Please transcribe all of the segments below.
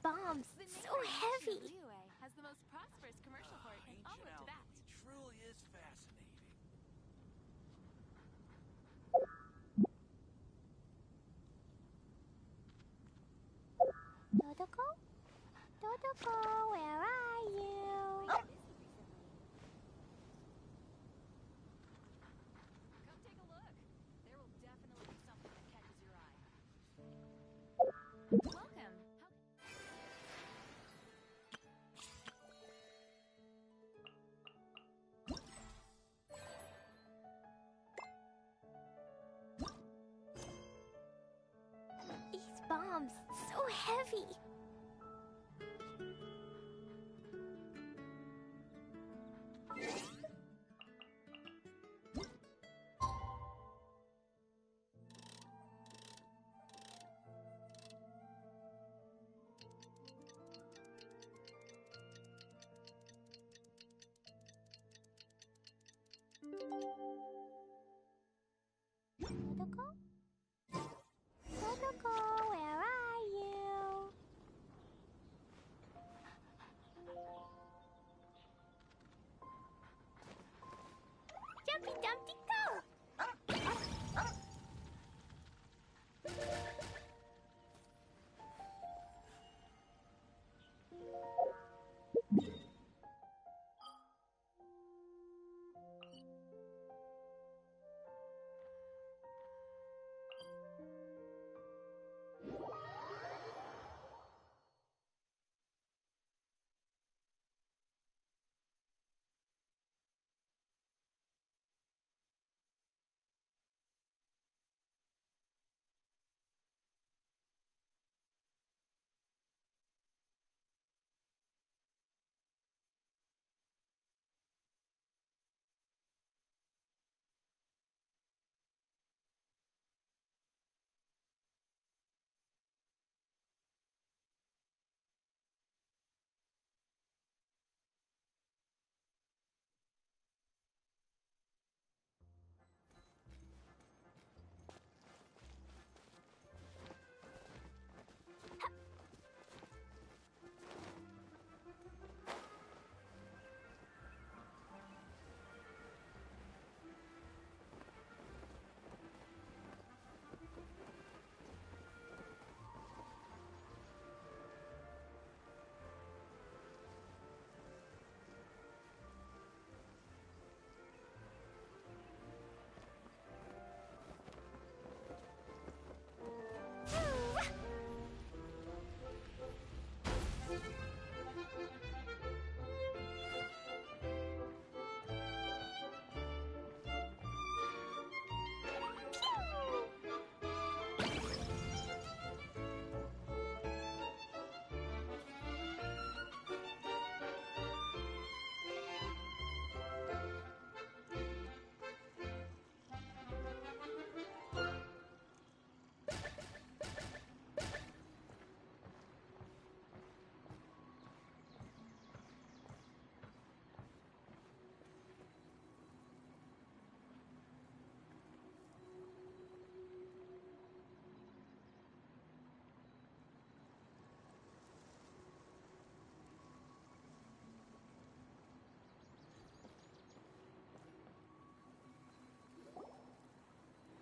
bombs so heavy. Has the most prosperous commercial port en route to that. Truly is fascinating. Dodoko? Dodoko, where are you? Come take a look. There will definitely be something that catches your eye. Welcome. These bombs so heavy. Dodoko? Dodoko, where are you? Jumpy Dumpty go!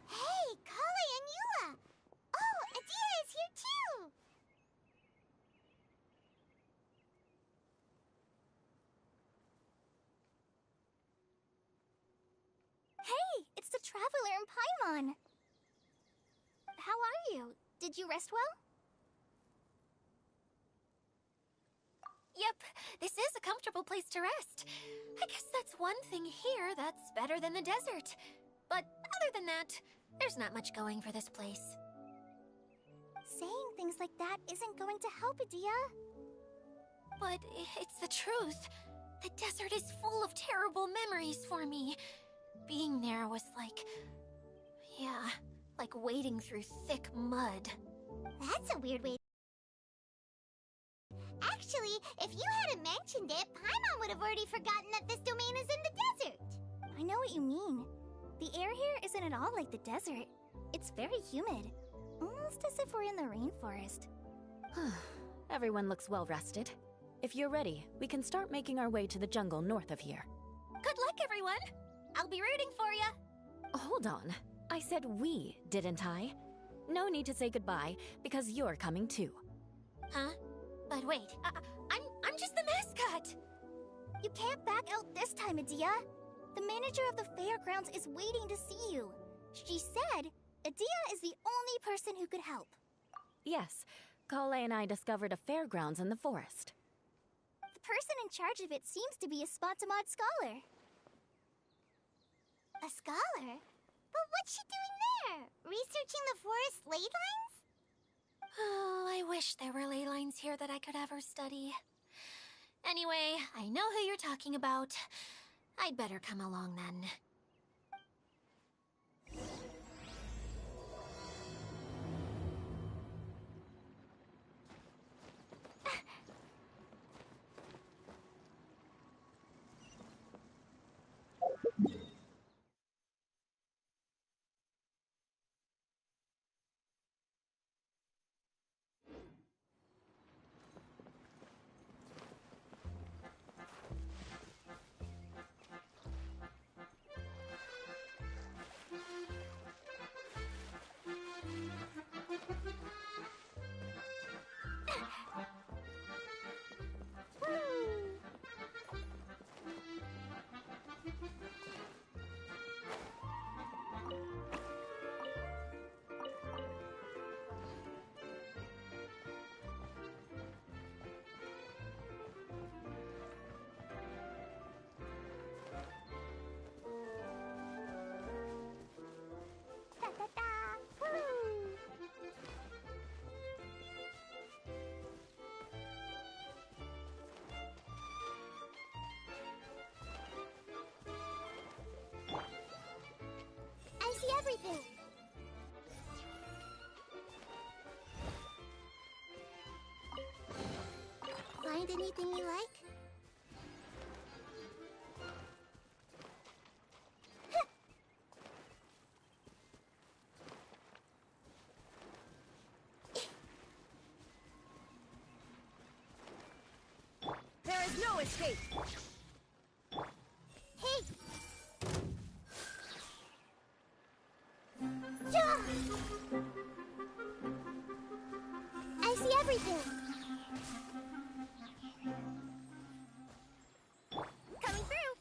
Hey, Kali and Eula! Oh, Adia is here too! Hey, it's the Traveler and Paimon! How are you? Did you rest well? Yep, this is a comfortable place to rest. I guess that's one thing here that's better than the desert. But other than that, there's not much going for this place. Saying things like that isn't going to help, Adia. But it's the truth. The desert is full of terrible memories for me. Being there was like... yeah, like wading through thick mud. That's a weird way. Actually, if you hadn't mentioned it, Paimon would have already forgotten that this domain is in the desert. I know what you mean. The air here isn't at all like the desert. It's very humid. Almost as if we're in the rainforest. Everyone looks well rested. If you're ready, we can start making our way to the jungle north of here. Good luck, everyone! I'll be rooting for you! Hold on. I said we, didn't I? No need to say goodbye, because you're coming too. Huh? But wait, I'm just the mascot! You can't back out this time, Adia. The manager of the fairgrounds is waiting to see you. She said Adia is the only person who could help. Yes, Kale and I discovered a fairgrounds in the forest. The person in charge of it seems to be a Spotamod scholar. A scholar? But what's she doing there? Researching the forest ley lines? Oh, I wish there were ley lines here that I could ever study. Anyway, I know who you're talking about. I'd better come along then. I see everything. Find anything you like? There is no escape! Hey! Yeah! I see everything. Coming through.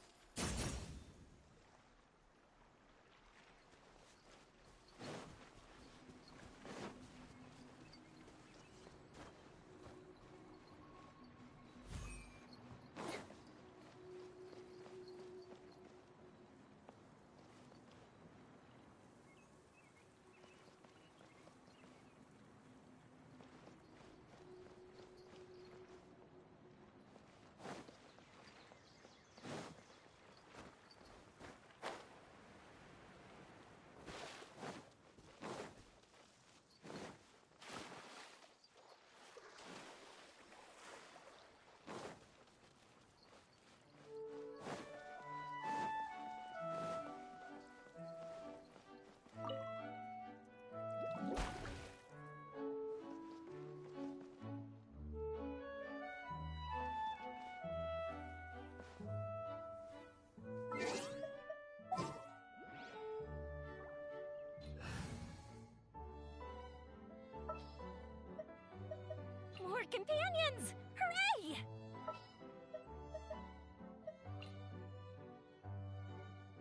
More companions! Hooray!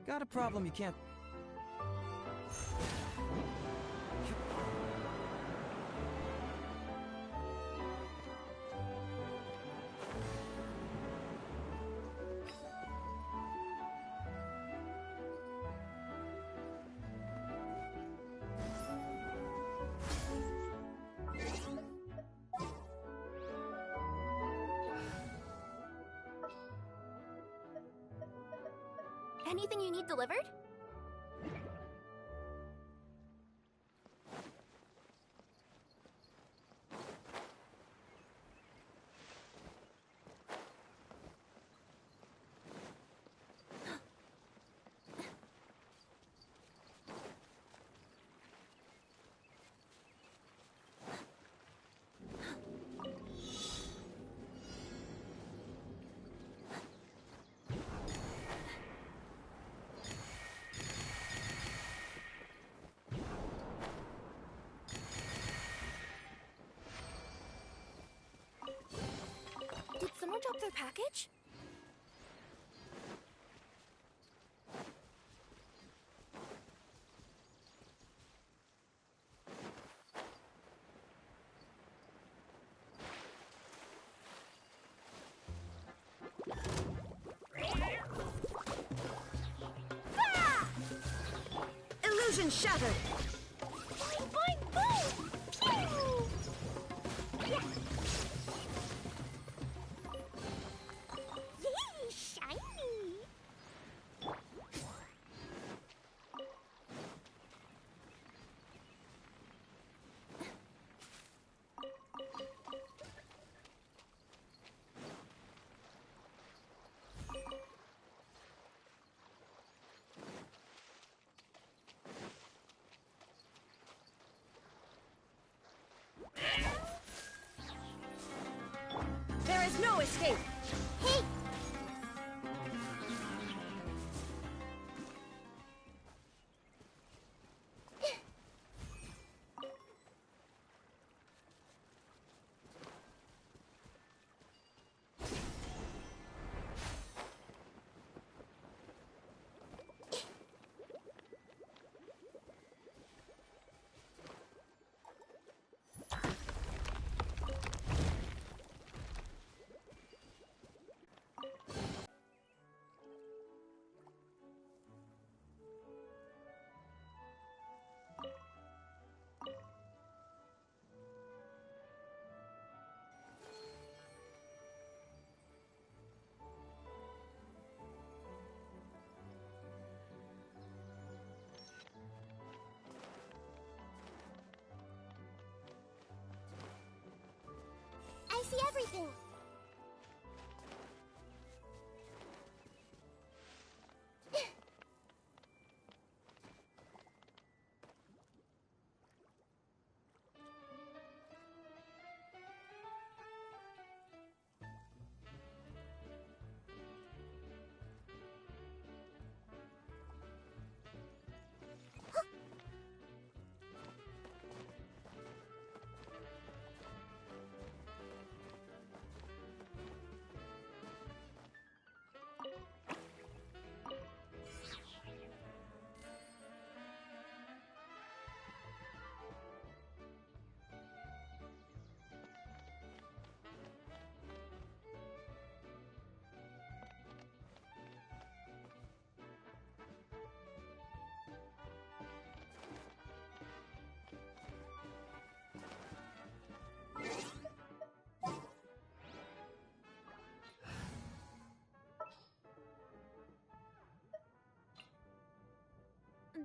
Got a problem you can't... Anything you need delivered? Another package? Illusion shattered! Boing, boing, boom! Pew! Yay, shiny! There is no escape! Hey! I see everything.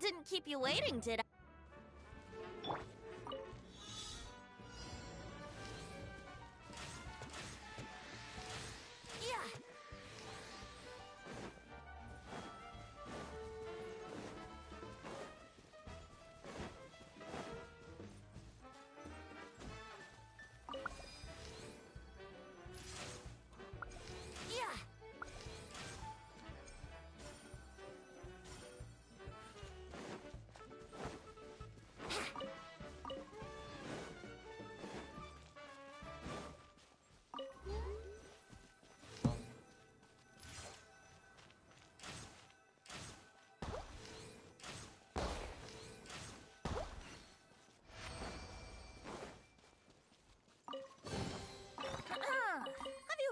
Didn't keep you waiting, did I?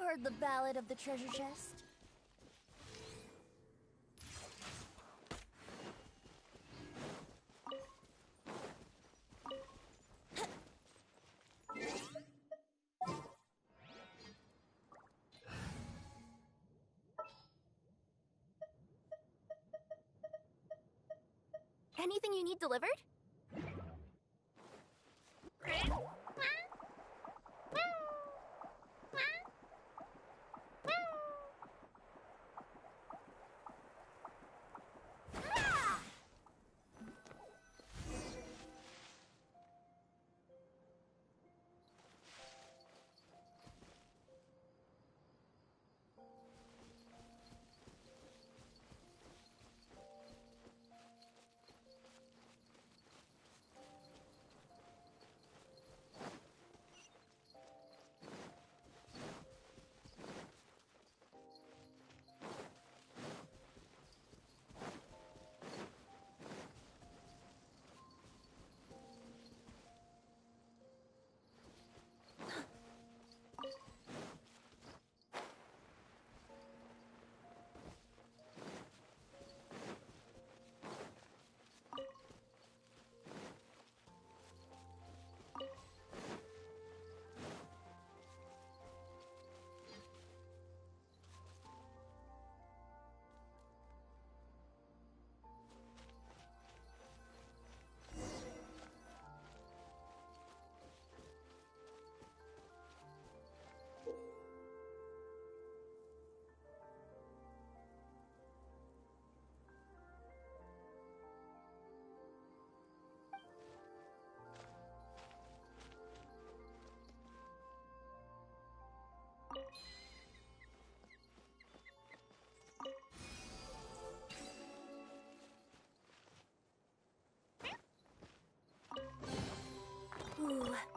Heard the ballad of the treasure chest? Anything you need delivered?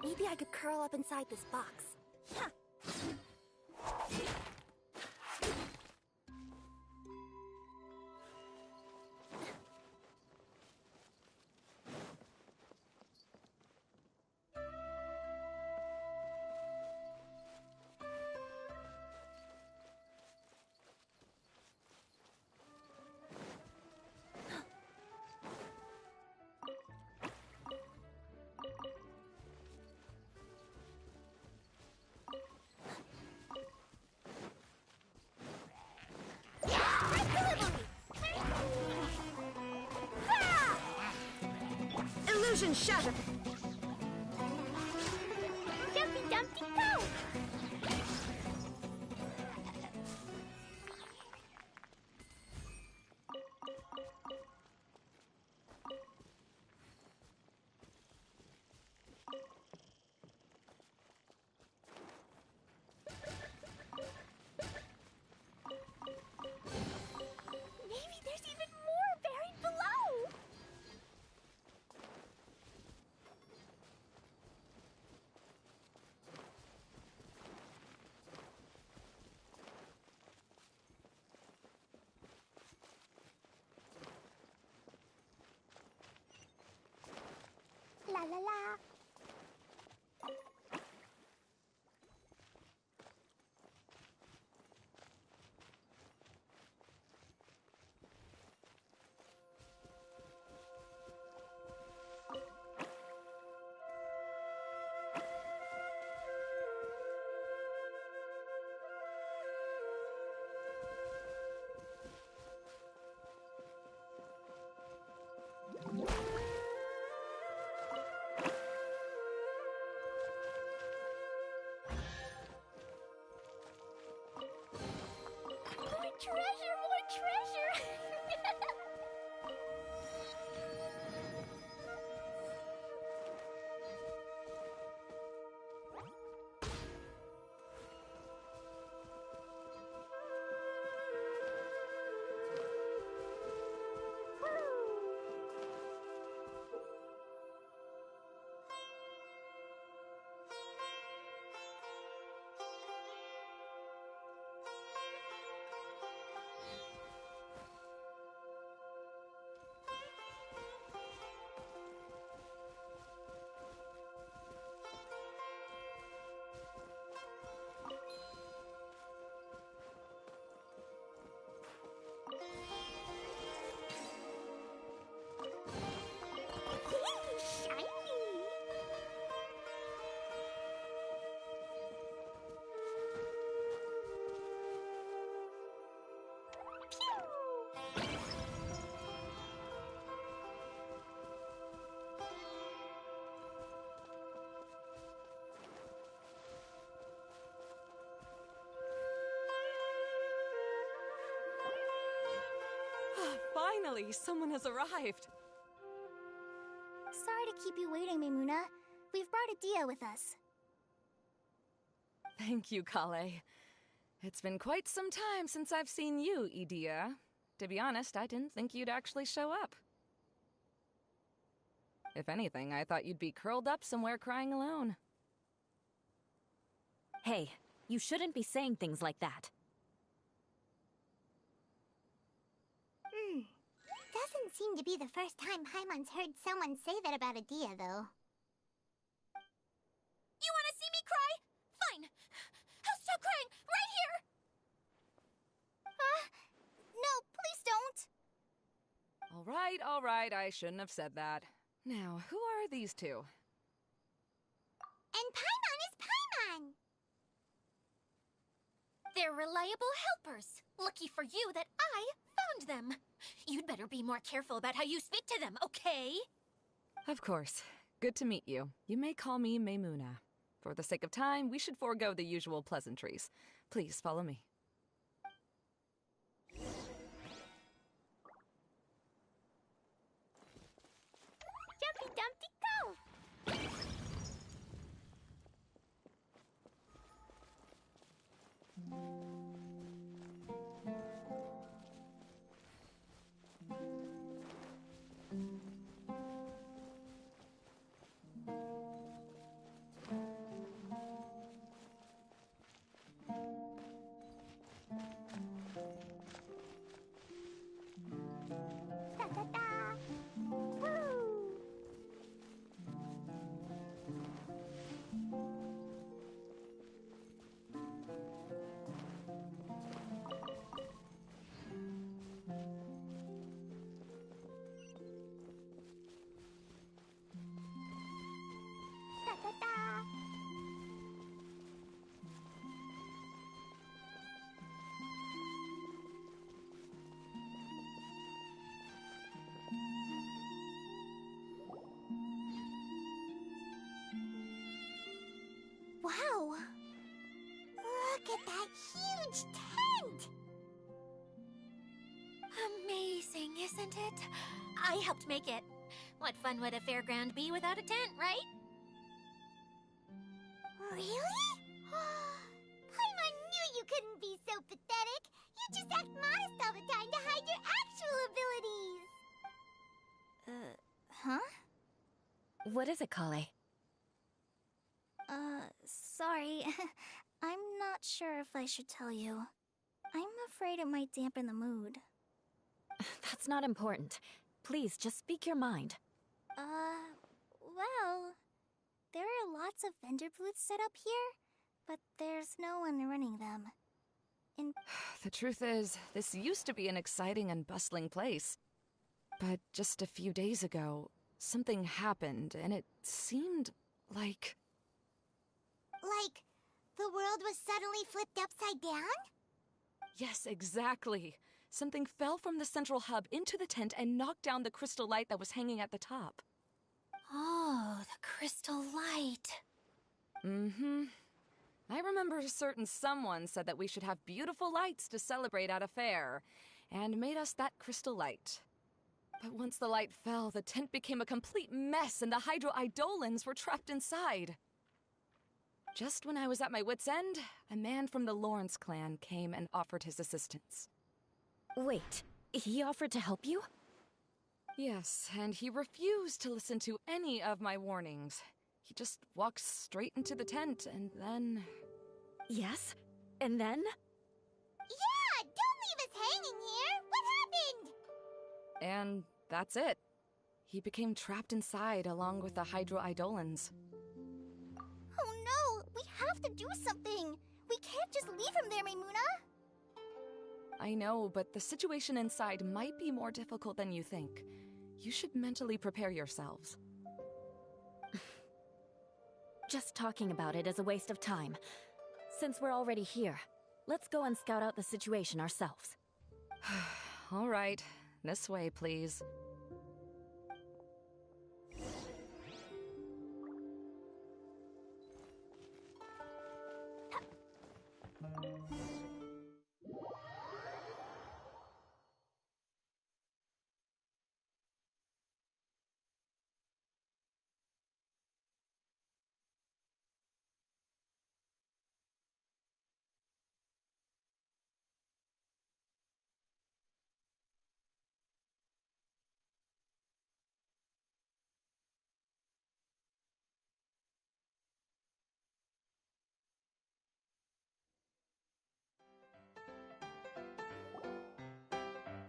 Maybe I could curl up inside this box. Huh. Illusion shattered! Jumpy Dumpty go! Maybe there's even more buried below! La la la. More treasure, more treasure! Shiny! Pew! Finally, someone has arrived. Sorry to keep you waiting, Maimuna. We've brought Adia with us. Thank you, Kale. It's been quite some time since I've seen you, Idia. To be honest, I didn't think you'd actually show up. If anything, I thought you'd be curled up somewhere crying alone. Hey, you shouldn't be saying things like that. Doesn't seem to be the first time Paimon's heard someone say that about Adia, though. You wanna see me cry? Fine! I'll stop crying right here! No, please don't! All right, I shouldn't have said that. Now, who are these two? And Paimon is Paimon! They're reliable helpers. Lucky for you that I found them. You'd better be more careful about how you speak to them, okay? Of course. Good to meet you. You may call me Maimuna. For the sake of time, we should forego the usual pleasantries. Please follow me. Jumpy Dumpty go! Wow! Look at that huge tent! Amazing, isn't it? I helped make it. What fun would a fairground be without a tent, right? Really? Paimon knew you couldn't be so pathetic. You just act modest all the time to hide your actual abilities. Huh? What is it, Kale? Sorry. I'm not sure if I should tell you. I'm afraid it might dampen the mood. That's not important. Please, just speak your mind. Well, there are lots of vendor booths set up here, but there's no one running them. The truth is, this used to be an exciting and bustling place. But just a few days ago, something happened, and it seemed like... Like, the world was suddenly flipped upside down? Yes, exactly. Something fell from the central hub into the tent and knocked down the crystal light that was hanging at the top. Oh, the crystal light. Mm-hmm. I remember a certain someone said that we should have beautiful lights to celebrate at a fair, and made us that crystal light. But once the light fell, the tent became a complete mess and the Hydro-Eidolons were trapped inside. Just when I was at my wit's end, a man from the Lawrence clan came and offered his assistance. Wait, he offered to help you? Yes, and he refused to listen to any of my warnings. He just walked straight into the tent, and then... Yes? And then? Yeah! Don't leave us hanging here! What happened? And that's it. He became trapped inside along with the Hydro-Eidolons. Oh no! We have to do something! We can't just leave him there, Maimuna! I know, but the situation inside might be more difficult than you think. You should mentally prepare yourselves. Just talking about it is a waste of time. Since we're already here, let's go and scout out the situation ourselves. All right. This way, please.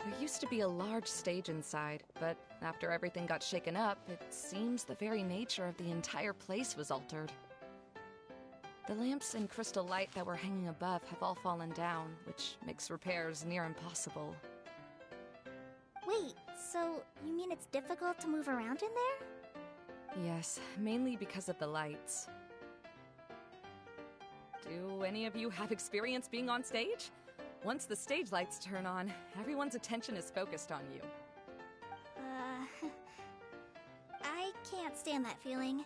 There used to be a large stage inside, but after everything got shaken up, it seems the very nature of the entire place was altered. The lamps and crystal light that were hanging above have all fallen down, which makes repairs near impossible. Wait, so you mean it's difficult to move around in there? Yes, mainly because of the lights. Do any of you have experience being on stage? Once the stage lights turn on, everyone's attention is focused on you. I can't stand that feeling.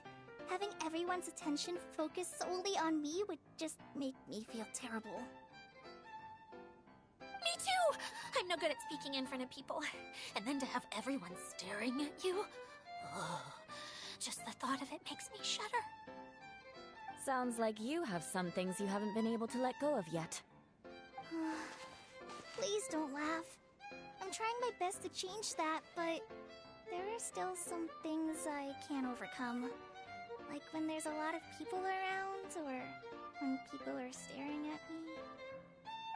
Having everyone's attention focused solely on me would just make me feel terrible. Me too! I'm no good at speaking in front of people. And then to have everyone staring at you? Oh, just the thought of it makes me shudder. Sounds like you have some things you haven't been able to let go of yet. Please don't laugh. I'm trying my best to change that, but there are still some things I can't overcome. Like when there's a lot of people around, or when people are staring at me.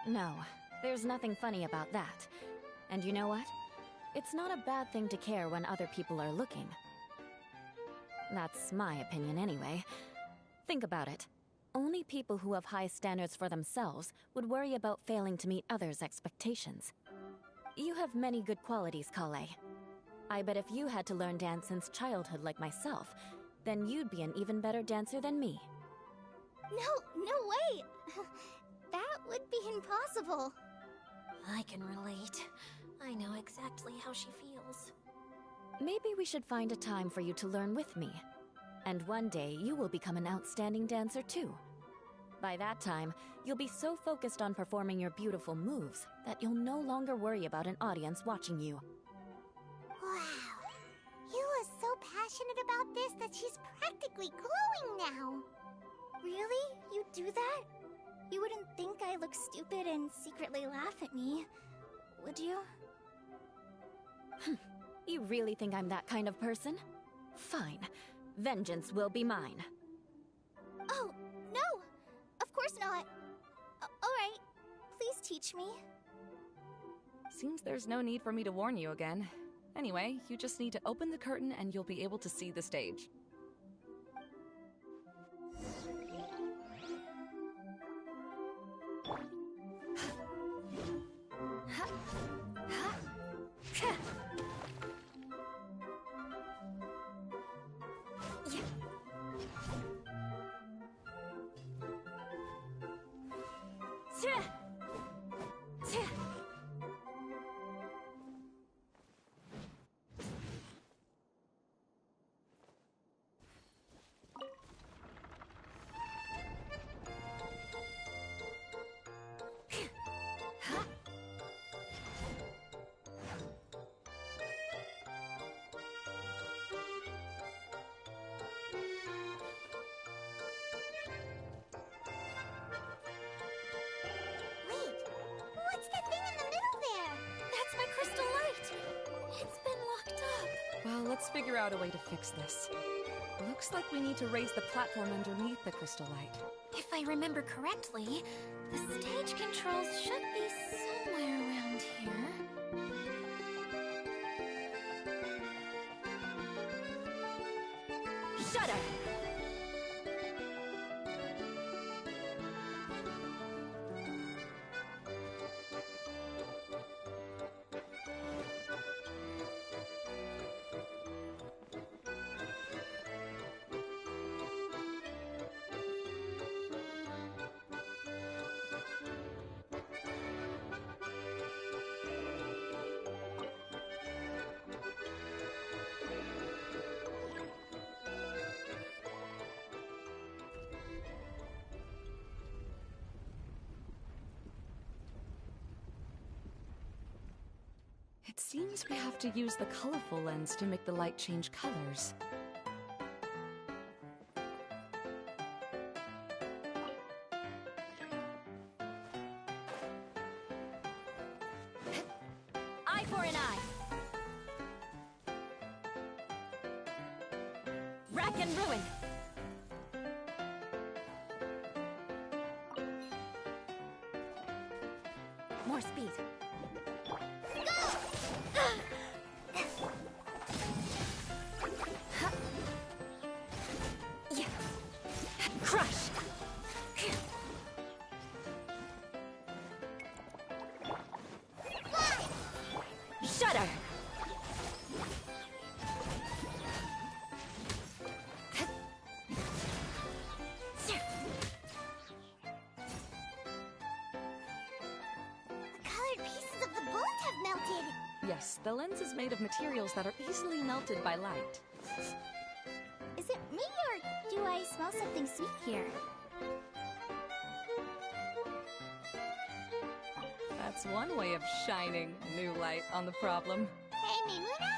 No, there's nothing funny about that. And you know what? It's not a bad thing to care when other people are looking. That's my opinion anyway. Think about it. Only people who have high standards for themselves would worry about failing to meet others' expectations. You have many good qualities, Kale. I bet if you had to learn dance since childhood like myself, then you'd be an even better dancer than me. No way! That would be impossible. I can relate. I know exactly how she feels. Maybe we should find a time for you to learn with me. And one day, you will become an outstanding dancer too. By that time, you'll be so focused on performing your beautiful moves that you'll no longer worry about an audience watching you. Wow. Yula's so passionate about this that she's practically glowing now. Really? You do that? You wouldn't think I look stupid and secretly laugh at me, would you? You really think I'm that kind of person? Fine. Vengeance will be mine. Oh, no! Of course not. Alright, please teach me. Seems there's no need for me to warn you again. Anyway, you just need to open the curtain and you'll be able to see the stage. What's that thing in the middle there? That's my crystal light! It's been locked up. Well, let's figure out a way to fix this. Looks like we need to raise the platform underneath the crystal light. If I remember correctly, the stage controls should be somewhere around here. Shudder! It seems we have to use the colorful lens to make the light change colors. Eye for an eye! Rack and ruin! More speed. Crush! Shudder! The colored pieces of the bullet have melted. Yes, the lens is made of materials that are easily melted by light. Is it me or do I smell something sweet here? That's one way of shining new light on the problem. Hey, Mimuna?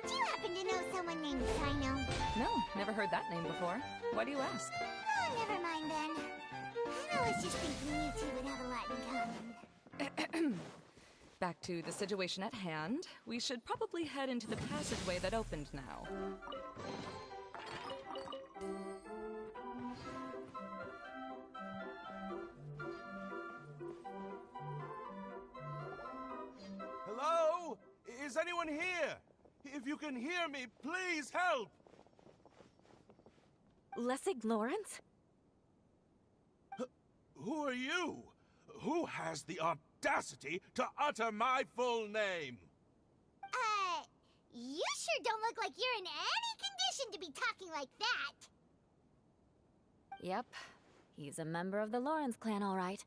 Do you happen to know someone named Sino? No, never heard that name before. Why do you ask? Oh, never mind then. I was just thinking you two would have a lot in common. Back to the situation at hand. We should probably head into the passageway that opened now. Hello? Is anyone here? If you can hear me, please help! Lessig Lawrence? Who are you? Who has the audacity to utter my full name? You sure don't look like you're in any condition to be talking like that. Yep. He's a member of the Lawrence clan, all right.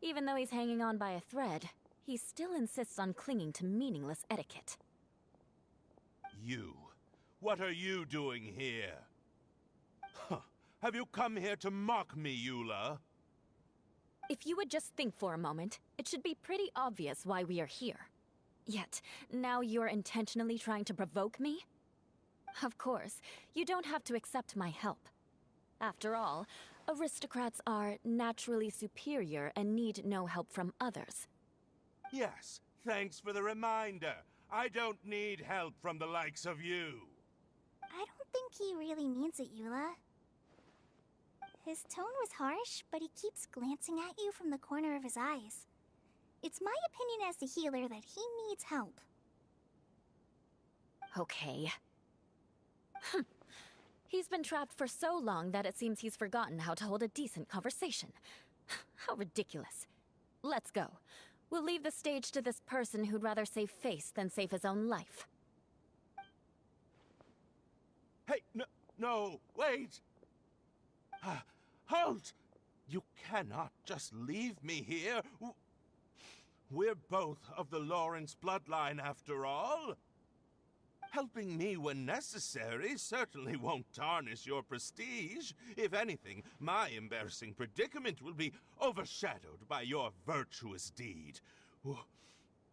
Even though he's hanging on by a thread, he still insists on clinging to meaningless etiquette. You. What are you doing here? Huh. Have you come here to mock me, Eula? If you would just think for a moment, it should be pretty obvious why we are here. Yet, now you're intentionally trying to provoke me? Of course, you don't have to accept my help. After all, aristocrats are naturally superior and need no help from others. Yes, thanks for the reminder. I don't need help from the likes of you. I don't think he really means it, Eula. His tone was harsh, but he keeps glancing at you from the corner of his eyes. It's my opinion as the healer that he needs help. Okay. He's been trapped for so long that it seems he's forgotten how to hold a decent conversation. How ridiculous. Let's go. We'll leave the stage to this person who'd rather save face than save his own life. Hey, no, wait! Halt! You cannot just leave me here. We're both of the Lawrence bloodline, after all. Helping me when necessary certainly won't tarnish your prestige. If anything, my embarrassing predicament will be overshadowed by your virtuous deed.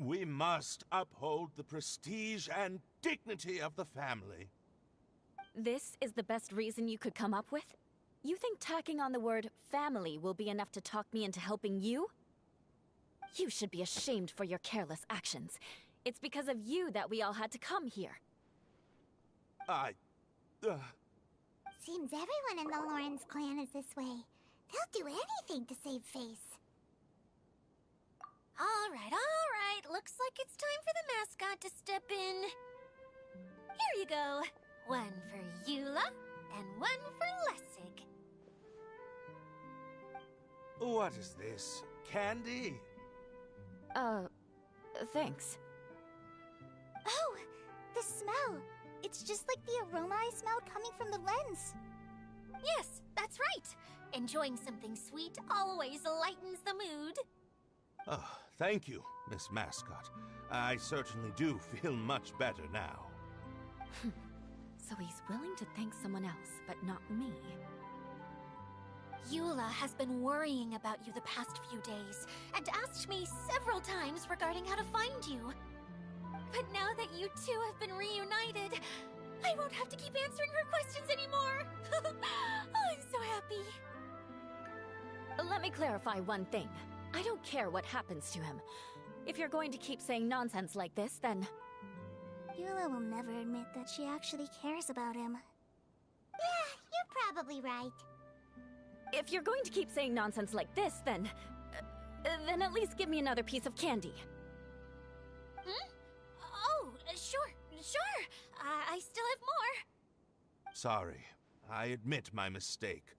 We must uphold the prestige and dignity of the family. This is the best reason you could come up with? You think tacking on the word family will be enough to talk me into helping you? You should be ashamed for your careless actions. It's because of you that we all had to come here. Seems everyone in the Lawrence clan is this way. They'll do anything to save face. All right. Looks like it's time for the mascot to step in. Here you go. One for Eula, and one for Lessig. What is this? Candy? Thanks. Oh, the smell! It's just like the aroma I smelled coming from the lens. Yes, that's right. Enjoying something sweet always lightens the mood. Oh, thank you, Miss Mascot. I certainly do feel much better now. So he's willing to thank someone else, but not me. Eula has been worrying about you the past few days, and asked me several times regarding how to find you. But now that you two have been reunited, I won't have to keep answering her questions anymore. I'm so happy. Let me clarify one thing. I don't care what happens to him. If you're going to keep saying nonsense like this, then... Eula will never admit that she actually cares about him. Yeah, you're probably right. If you're going to keep saying nonsense like this, then at least give me another piece of candy. Oh, sure. I still have more. Sorry. I admit my mistake.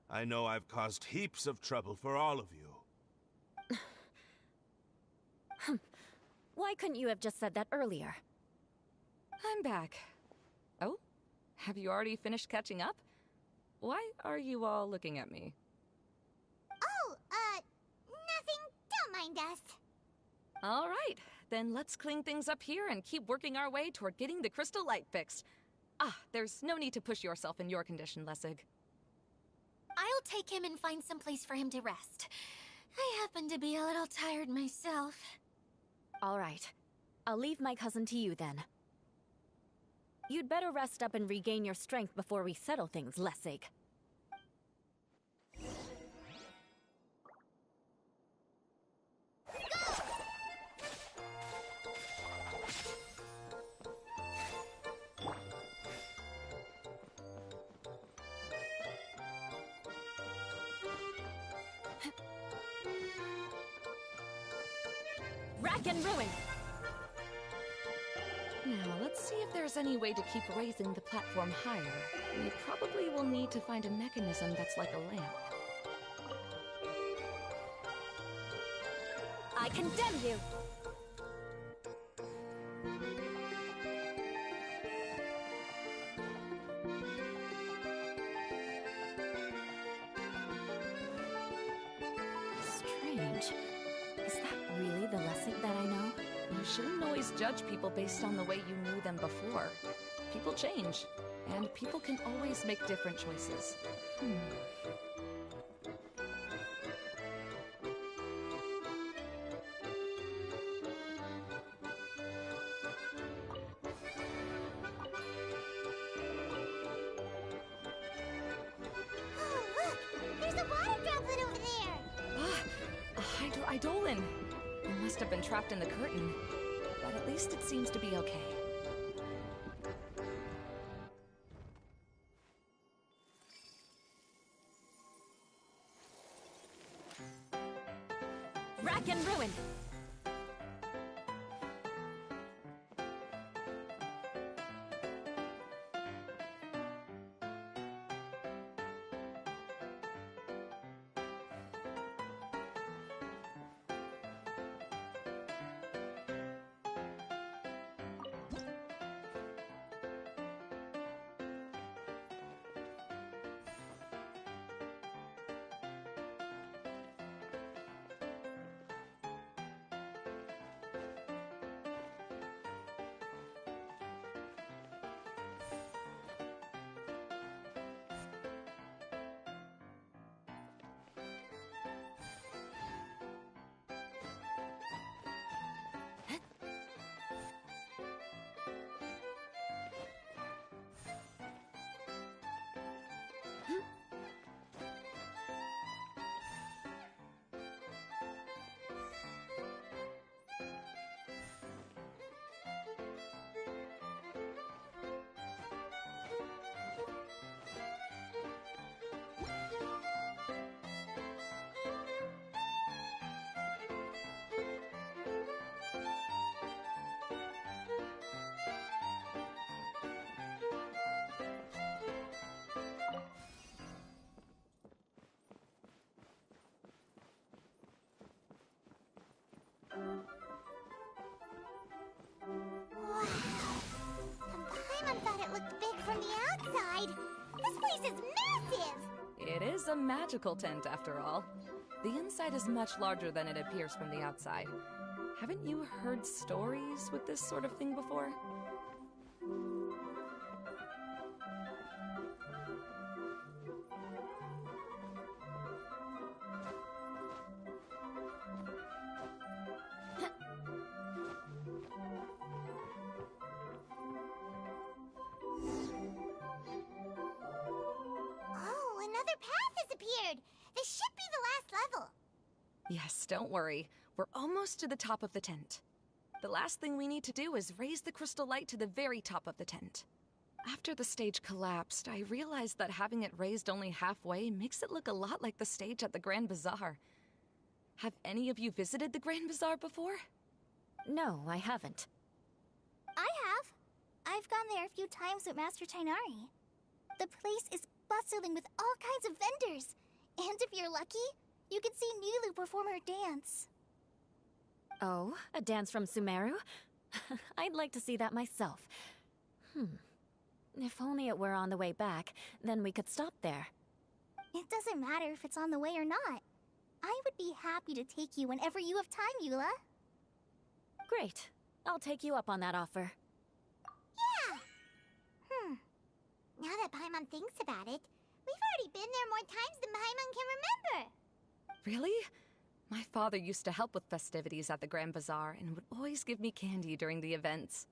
I know I've caused heaps of trouble for all of you. Why couldn't you have just said that earlier? I'm back. Oh? Have you already finished catching up? Why are you all looking at me? Oh, nothing. Don't mind us. All right, then let's clean things up here and keep working our way toward getting the crystal light fixed. There's no need to push yourself in your condition, Lessig. I'll take him and find some place for him to rest. I happen to be a little tired myself. All right. I'll leave my cousin to you then. You'd better rest up and regain your strength before we settle things, Lessig. Rack and ruin! Now, let's see if there's any way to keep raising the platform higher. We probably will need to find a mechanism that's like a lamp. I condemn you! Strange. Is that really the Lessig that I know? You shouldn't always judge people based on the way you knew them before. People change. and people can always make different choices. Oh, look! There's a water droplet over there! A hydroidolin! It must have been trapped in the curtain, but at least it seems to be okay. Rack and ruin! Wow! The Paimon thought it looked big from the outside! This place is massive! It is a magical tent, after all. The inside is much larger than it appears from the outside. Haven't you heard stories with this sort of thing before? Oh, another path has appeared! This should be the last level! Yes, don't worry. We're almost to the top of the tent. The last thing we need to do is raise the crystal light to the very top of the tent. After the stage collapsed, I realized that having it raised only halfway makes it look a lot like the stage at the Grand Bazaar. Have any of you visited the Grand Bazaar before? No, I haven't. I have. I've gone there a few times with Master Tainari. The place is bustling with all kinds of vendors. And if you're lucky, you can see Nulu perform her dance. Oh, a dance from Sumeru? I'd like to see that myself. If only it were on the way back, then we could stop there. It doesn't matter if it's on the way or not. I would be happy to take you whenever you have time, Eula. Great. I'll take you up on that offer. Yeah! Now that Paimon thinks about it, we've already been there more times than Paimon can remember. Really? My father used to help with festivities at the Grand Bazaar and would always give me candy during the events.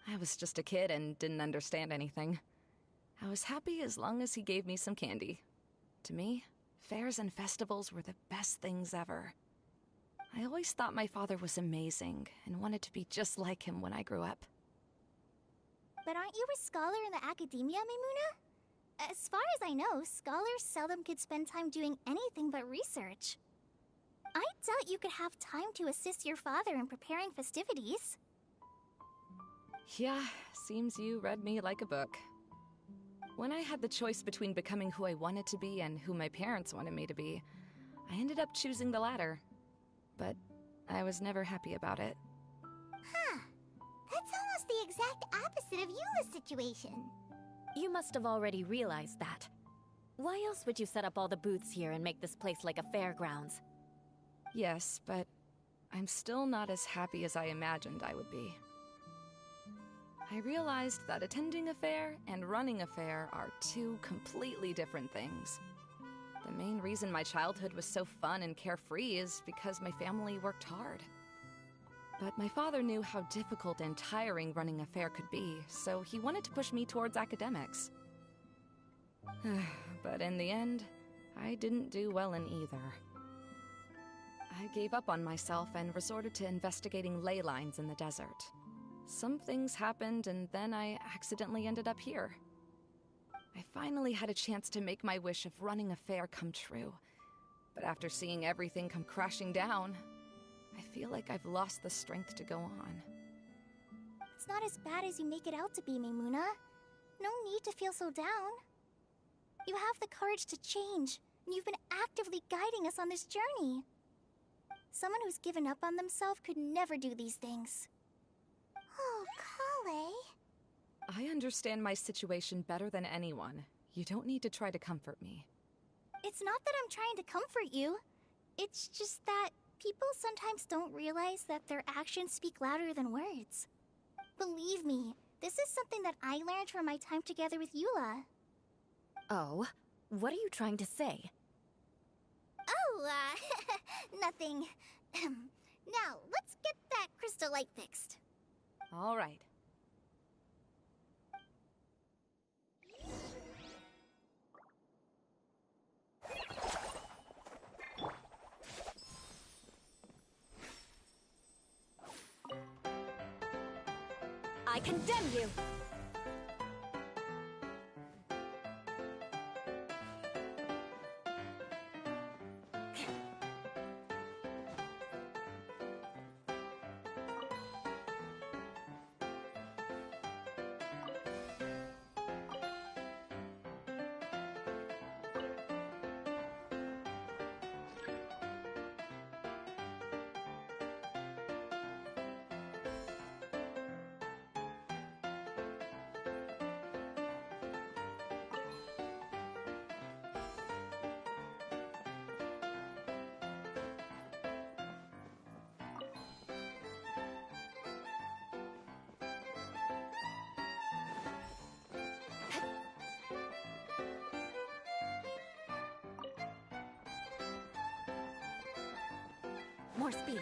I was just a kid and didn't understand anything. I was happy as long as he gave me some candy. To me, fairs and festivals were the best things ever. I always thought my father was amazing and wanted to be just like him when I grew up. But aren't you a scholar in the academia, Mimuna? As far as I know, scholars seldom could spend time doing anything but research. I doubt you could have time to assist your father in preparing festivities. Yeah, seems you read me like a book. When I had the choice between becoming who I wanted to be and who my parents wanted me to be, I ended up choosing the latter. But I was never happy about it. Huh. That's almost the exact opposite of Eula's situation. You must have already realized that. Why else would you set up all the booths here and make this place like a fairgrounds? Yes, but I'm still not as happy as I imagined I would be. I realized that attending a fair and running a fair are two completely different things. The main reason my childhood was so fun and carefree is because my family worked hard. But my father knew how difficult and tiring running a fair could be, so he wanted to push me towards academics. But in the end, I didn't do well in either. I gave up on myself and resorted to investigating ley lines in the desert. Some things happened, and then I accidentally ended up here. I finally had a chance to make my wish of running a fair come true. But after seeing everything come crashing down, I feel like I've lost the strength to go on. It's not as bad as you make it out to be, Maimuna. No need to feel so down. You have the courage to change, and you've been actively guiding us on this journey. Someone who's given up on themselves could never do these things. Oh, Kale. I understand my situation better than anyone. You don't need to try to comfort me. It's not that I'm trying to comfort you. It's just that people sometimes don't realize that their actions speak louder than words. Believe me, this is something that I learned from my time together with Eula. Oh, what are you trying to say? Oh, nothing. Now, let's get that crystal light fixed. All right. I condemn you! More speed.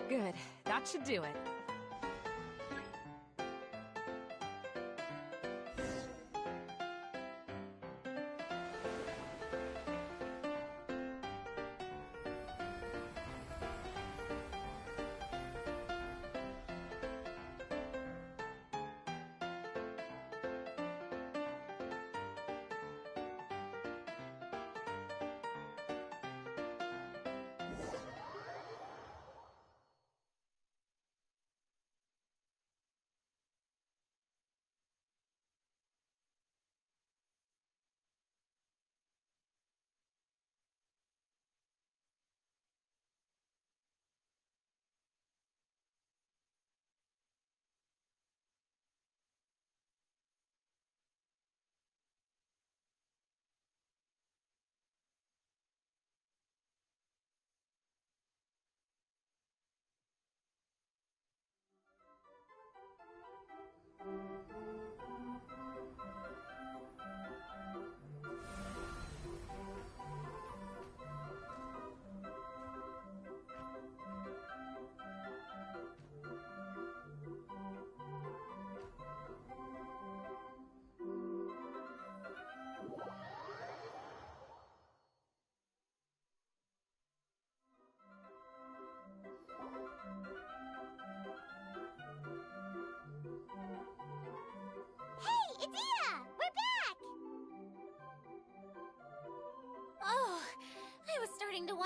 Good. That should do it.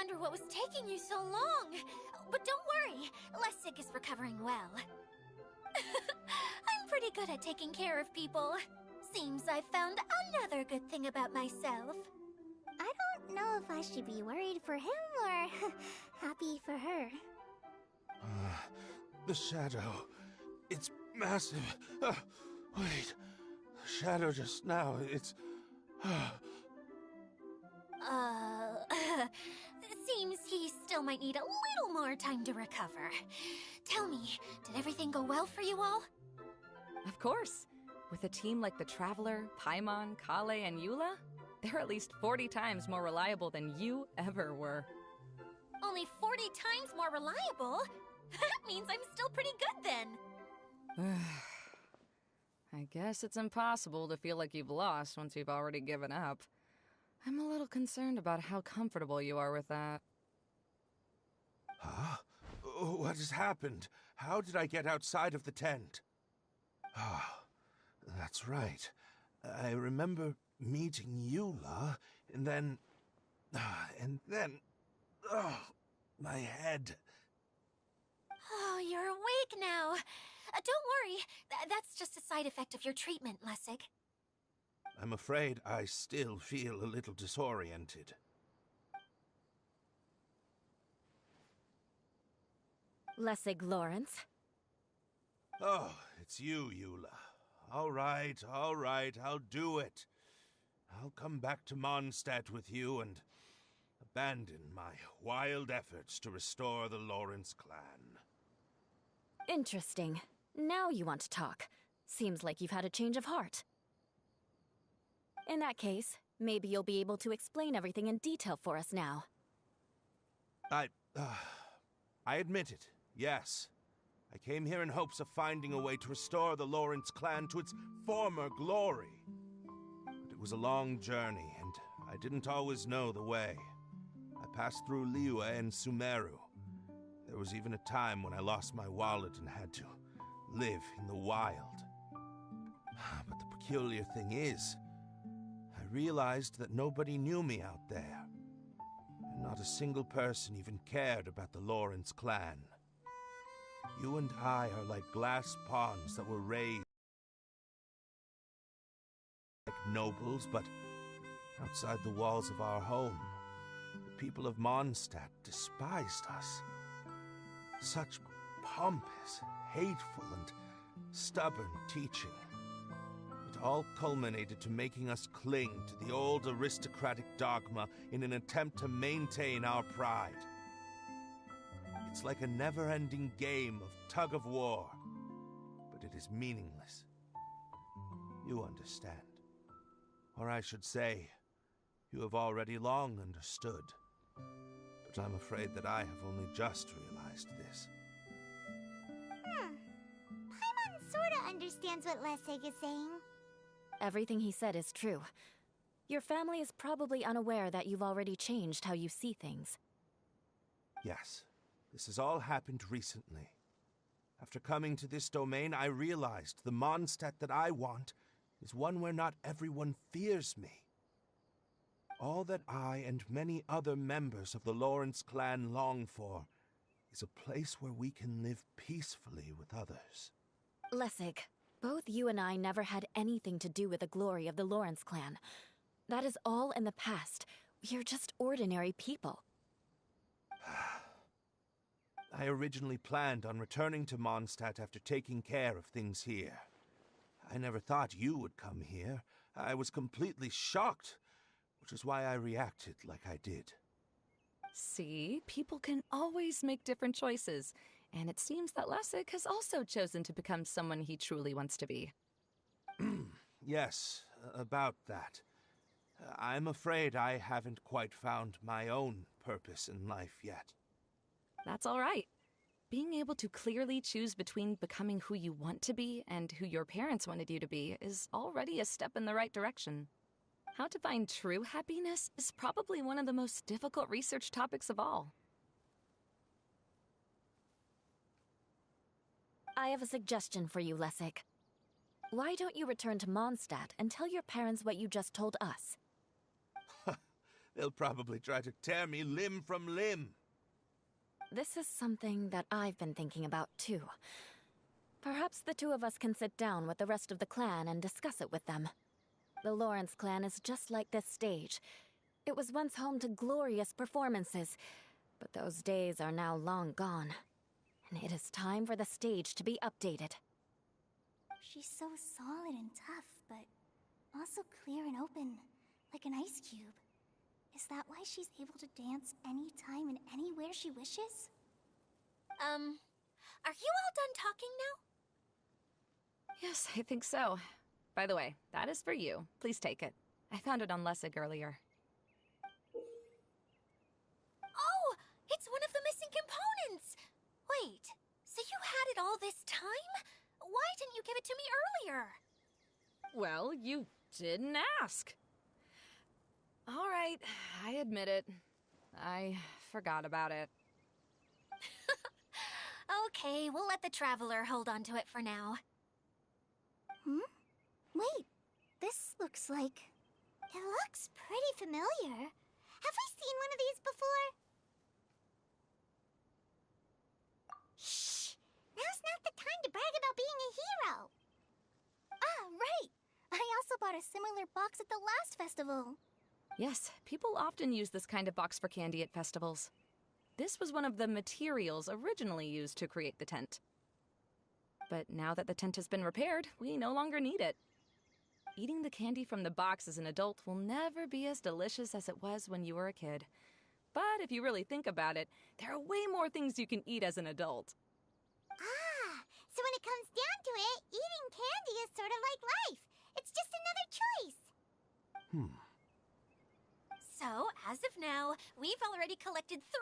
wonder what was taking you so long. But don't worry, Lessig is recovering well. I'm pretty good at taking care of people. Seems I found another good thing about myself. I don't know if I should be worried for him or happy for her. The shadow. It's massive. Wait. The shadow just now, it's... Seems he still might need a little more time to recover. Tell me, did everything go well for you all? Of course. With a team like the Traveler, Paimon, Kale, and Eula, they're at least 40 times more reliable than you ever were. Only 40 times more reliable? That means I'm still pretty good then. I guess it's impossible to feel like you've lost once you've already given up. I'm a little concerned about how comfortable you are with that. Huh? What has happened? How did I get outside of the tent? Ah, that's right. I remember meeting Eula, and then... Oh, my head. Oh, you're awake now. Don't worry, that's just a side effect of your treatment, Lessig. I'm afraid I still feel a little disoriented. Lessig Lawrence. Oh, it's you, Eula. All right, I'll do it. I'll come back to Mondstadt with you and abandon my wild efforts to restore the Lawrence clan. Interesting. Now you want to talk. Seems like you've had a change of heart. In that case, maybe you'll be able to explain everything in detail for us now. I admit it, yes. I came here in hopes of finding a way to restore the Lawrence clan to its former glory. But it was a long journey, and I didn't always know the way. I passed through Liyue and Sumeru. There was even a time when I lost my wallet and had to live in the wild. But the peculiar thing is, I realized that nobody knew me out there. And not a single person even cared about the Lawrence clan. You and I are like glass ponds that were raised like nobles, but outside the walls of our home, the people of Mondstadt despised us. Such pompous, hateful, and stubborn teaching. It all culminated to making us cling to the old aristocratic dogma in an attempt to maintain our pride. It's like a never-ending game of tug-of-war, but it is meaningless. You understand. Or I should say, you have already long understood. But I'm afraid that I have only just realized this. Paimon sorta understands what Lessig is saying. Everything he said is true. Your family is probably unaware that you've already changed how you see things. Yes, this has all happened recently. After coming to this domain, I realized the Mondstadt that I want is one where not everyone fears me. All that I and many other members of the Lawrence clan long for is a place where we can live peacefully with others. Lessig, both you and I never had anything to do with the glory of the Lawrence clan. That is all in the past. We're just ordinary people. I originally planned on returning to Mondstadt after taking care of things here. I never thought you would come here. I was completely shocked, which is why I reacted like I did. See, people can always make different choices, and it seems that Lessig has also chosen to become someone he truly wants to be. Yes, about that. I'm afraid I haven't quite found my own purpose in life yet. That's all right. Being able to clearly choose between becoming who you want to be and who your parents wanted you to be is already a step in the right direction. How to find true happiness is probably one of the most difficult research topics of all. I have a suggestion for you, Lessig. Why don't you return to Mondstadt and tell your parents what you just told us? They'll probably try to tear me limb from limb. This is something that I've been thinking about, too. Perhaps the two of us can sit down with the rest of the clan and discuss it with them. The Lawrence clan is just like this stage. It was once home to glorious performances, but those days are now long gone. And it is time for the stage to be updated. She's so solid and tough, but also clear and open, like an ice cube. Is that why she's able to dance anytime and anywhere she wishes? Are you all done talking now? Yes, I think so. By the way, that is for you. Please take it. I found it on Lessig earlier. Oh, it's one of the missing components! Wait, so you had it all this time? Why didn't you give it to me earlier? Well, you didn't ask. All right, I admit it. I forgot about it. Okay, we'll let the Traveler hold on to it for now. Wait, this looks like... It looks pretty familiar. Have we seen one of these before? Shh! Now's not the time to brag about being a hero! Ah, right! I also bought a similar box at the last festival. Yes, people often use this kind of box for candy at festivals. This was one of the materials originally used to create the tent. But now that the tent has been repaired, we no longer need it. Eating the candy from the box as an adult will never be as delicious as it was when you were a kid. But if you really think about it, there are way more things you can eat as an adult. Ah, so when it comes down to it, eating candy is sort of like life. It's just another choice. So, as of now, we've already collected 3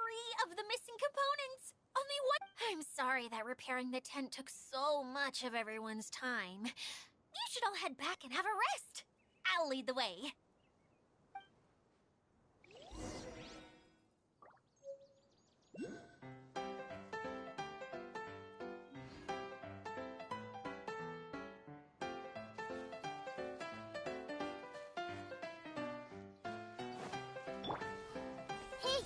of the missing components. Only one. I'm sorry that repairing the tent took so much of everyone's time. You should all head back and have a rest. I'll lead the way. Hey!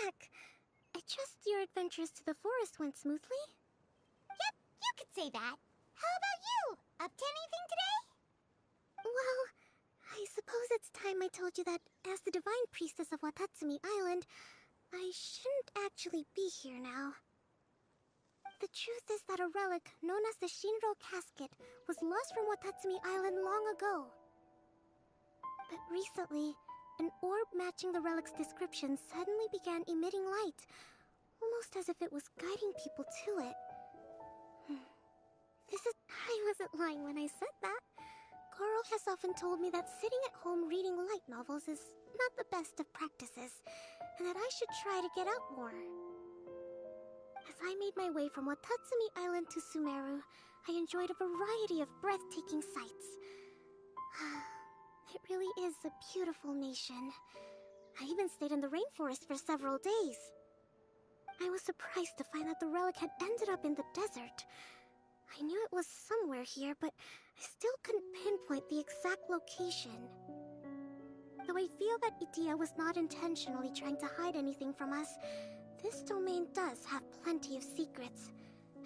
back. I trust your adventures to the forest went smoothly? Yep, you could say that. How about you? Up to anything today? Well, I suppose it's time I told you that as the Divine Priestess of Watatsumi Island, I shouldn't actually be here now. The truth is that a relic known as the Shinro Casket was lost from Watatsumi Island long ago. But recently, an orb matching the relic's description suddenly began emitting light, almost as if it was guiding people to it. I wasn't lying when I said that. Goro has often told me that sitting at home reading light novels is not the best of practices, and that I should try to get out more. As I made my way from Watatsumi Island to Sumeru, I enjoyed a variety of breathtaking sights. It really is a beautiful nation. I even stayed in the rainforest for several days. I was surprised to find that the relic had ended up in the desert. I knew it was somewhere here, but I still couldn't pinpoint the exact location. Though I feel that Idia was not intentionally trying to hide anything from us, this domain does have plenty of secrets.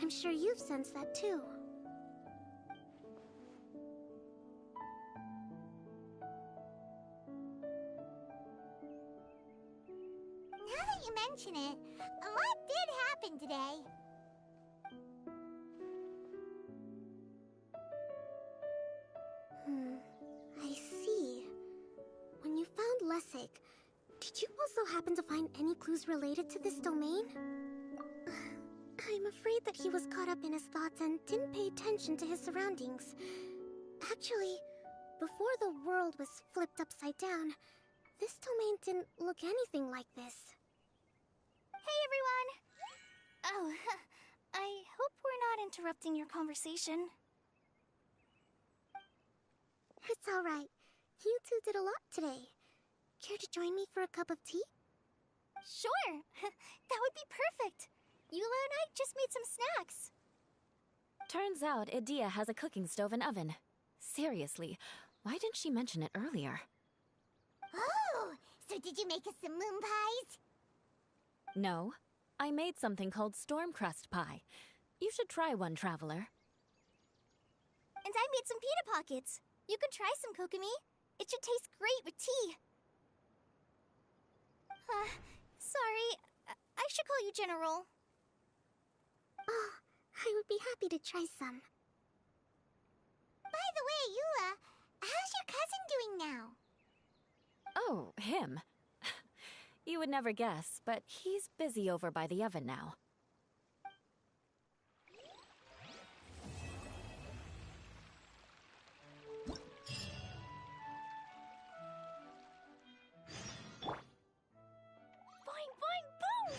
I'm sure you've sensed that too. Now that you mention it, a lot did happen today. I see. When you found Lessig, did you also happen to find any clues related to this domain? I'm afraid that he was caught up in his thoughts and didn't pay attention to his surroundings. Actually, before the world was flipped upside down, this domain didn't look anything like this. Hey everyone! Oh, I hope we're not interrupting your conversation. It's alright. You two did a lot today. Care to join me for a cup of tea? Sure! That would be perfect! Eula and I just made some snacks. Turns out Idia has a cooking stove and oven. Seriously, why didn't she mention it earlier? Oh! So did you make us some moon pies? No, I made something called storm crust pie. You should try one, traveler. And I made some pita pockets. You could try some, Kokomi. It should taste great with tea. Sorry. I should call you General. Oh, I would be happy to try some. By the way, Eula, how's your cousin doing now? Oh, him. You would never guess, but he's busy over by the oven now. Boing, boing, boom!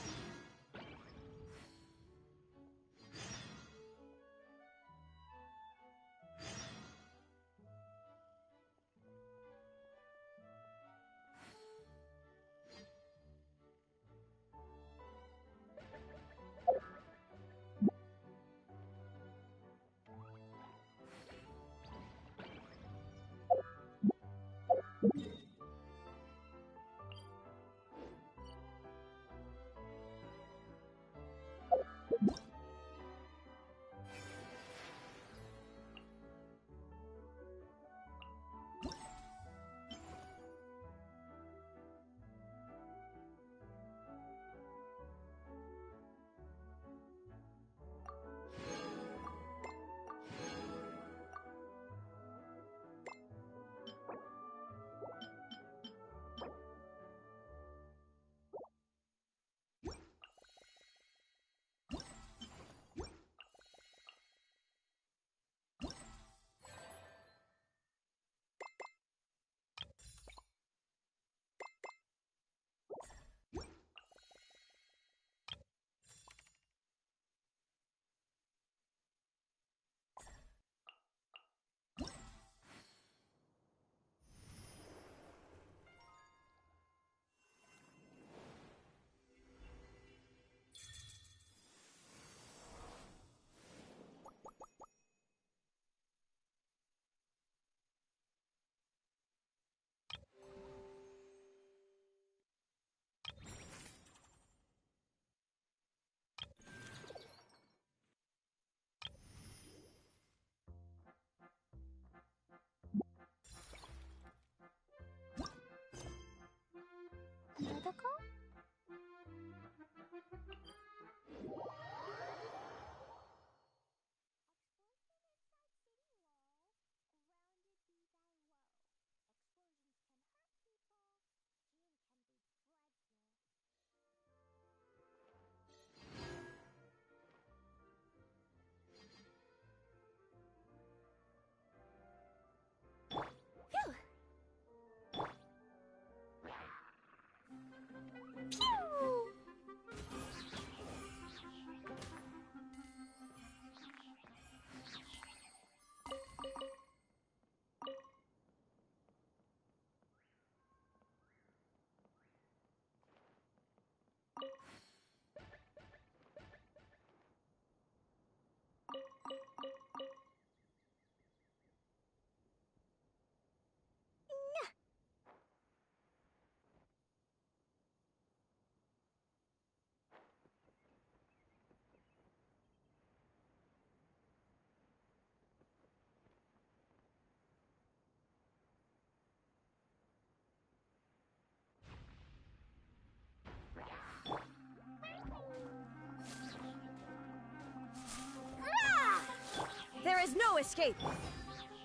There is no escape!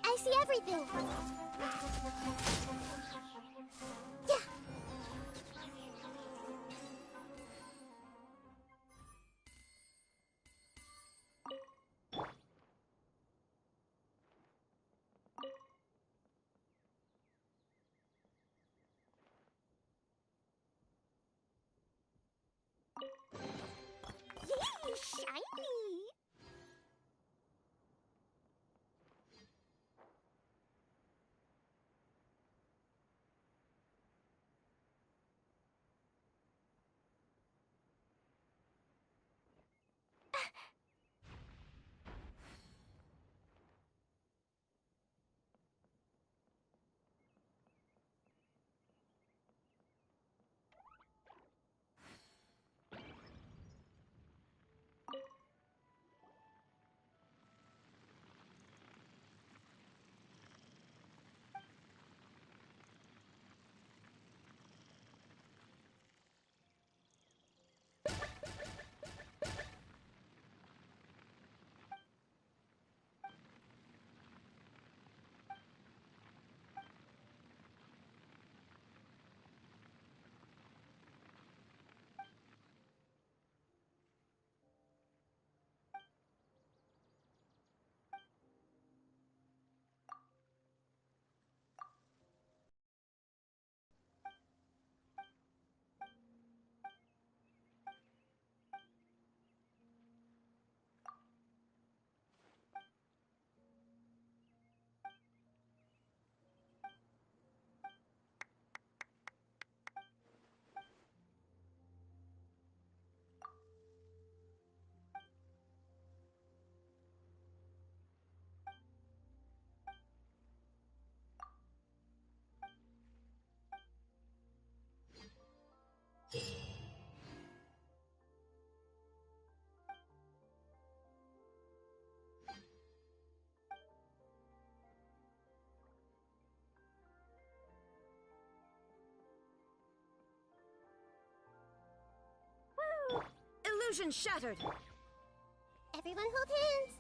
I see everything! Yeah! Yay! Shiny! Illusion shattered! Everyone hold hands!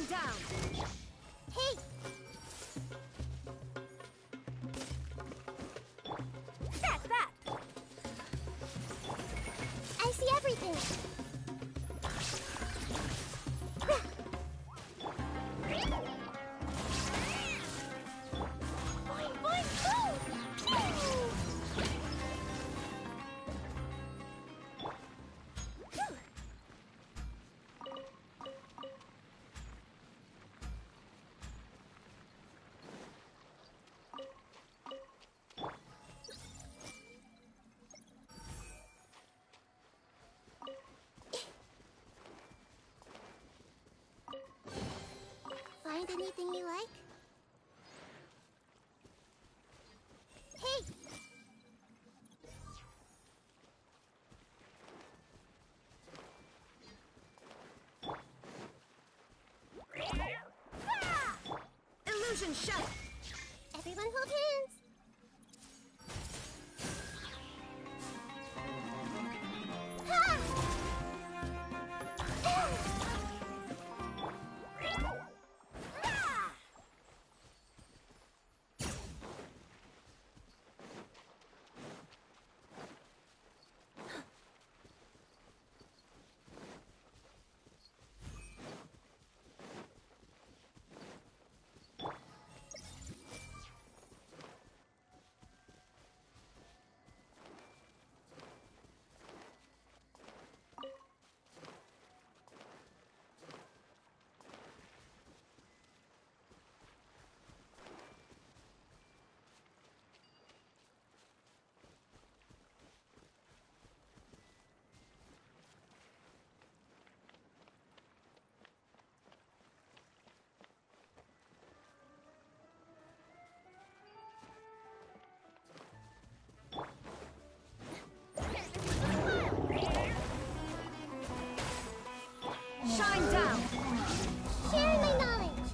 down! Hey! That's that! I see everything! Boing, boing, boom! Pew! Find anything you like? Hey! Ah! Illusion shut! Everyone hold hands! Ha! Ah! Shine down! Share my knowledge!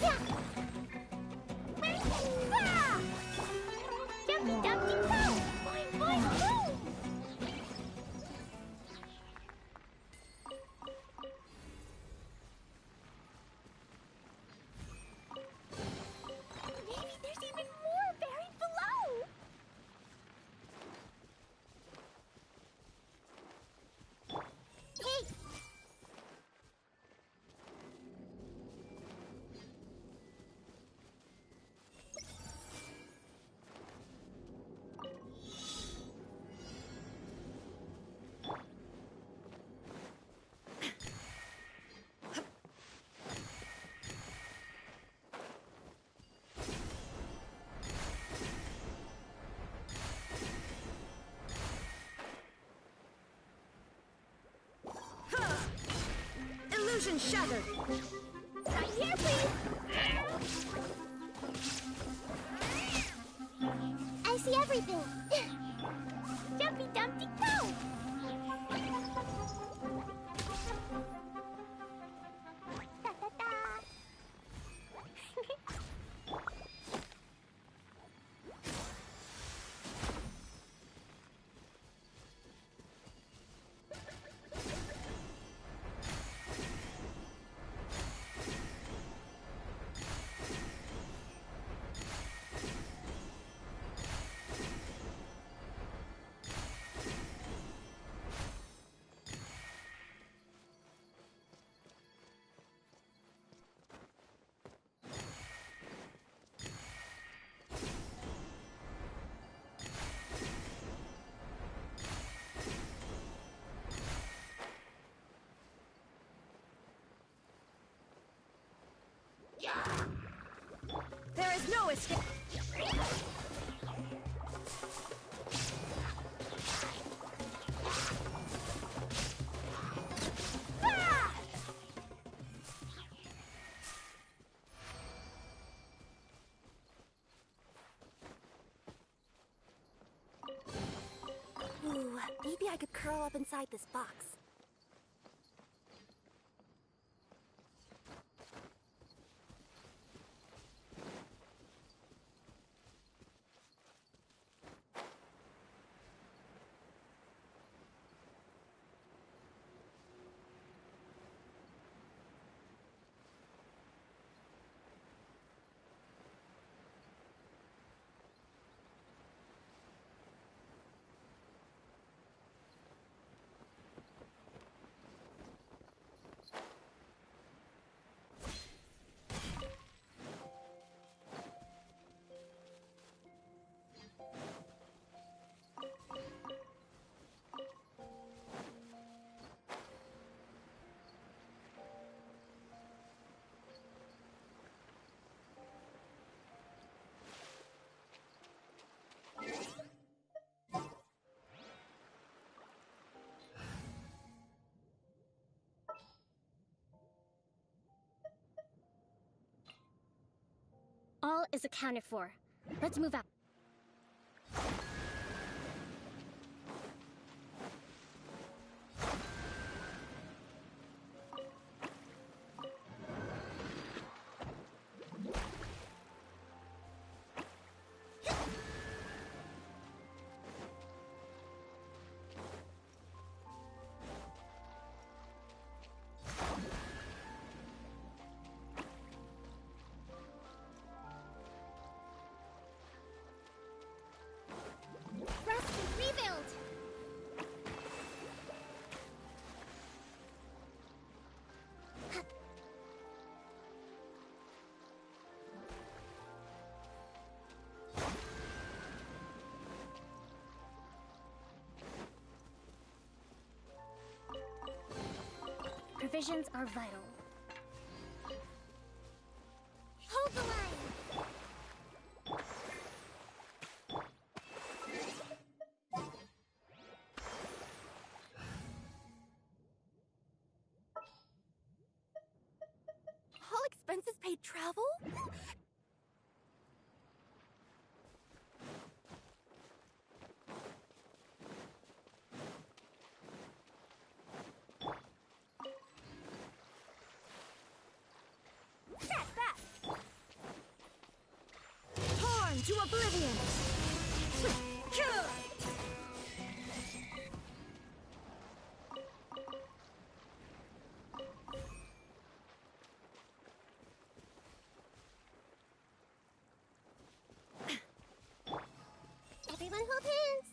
Yeah! Ah! Jumpy Dumpty Go! Boing, boing, boom! Maybe there's even more buried below! Hey! Illusion shattered! Sign here, please! I see everything! Jumpy Dumpty Go! Da, da, da. There is no escape! Ah! Ooh, maybe I could curl up inside this box. All is accounted for. Let's move out. Rest and rebuild! Provisions are vital. Hold the line! All expenses paid travel? Torn to oblivion! Everyone hold hands!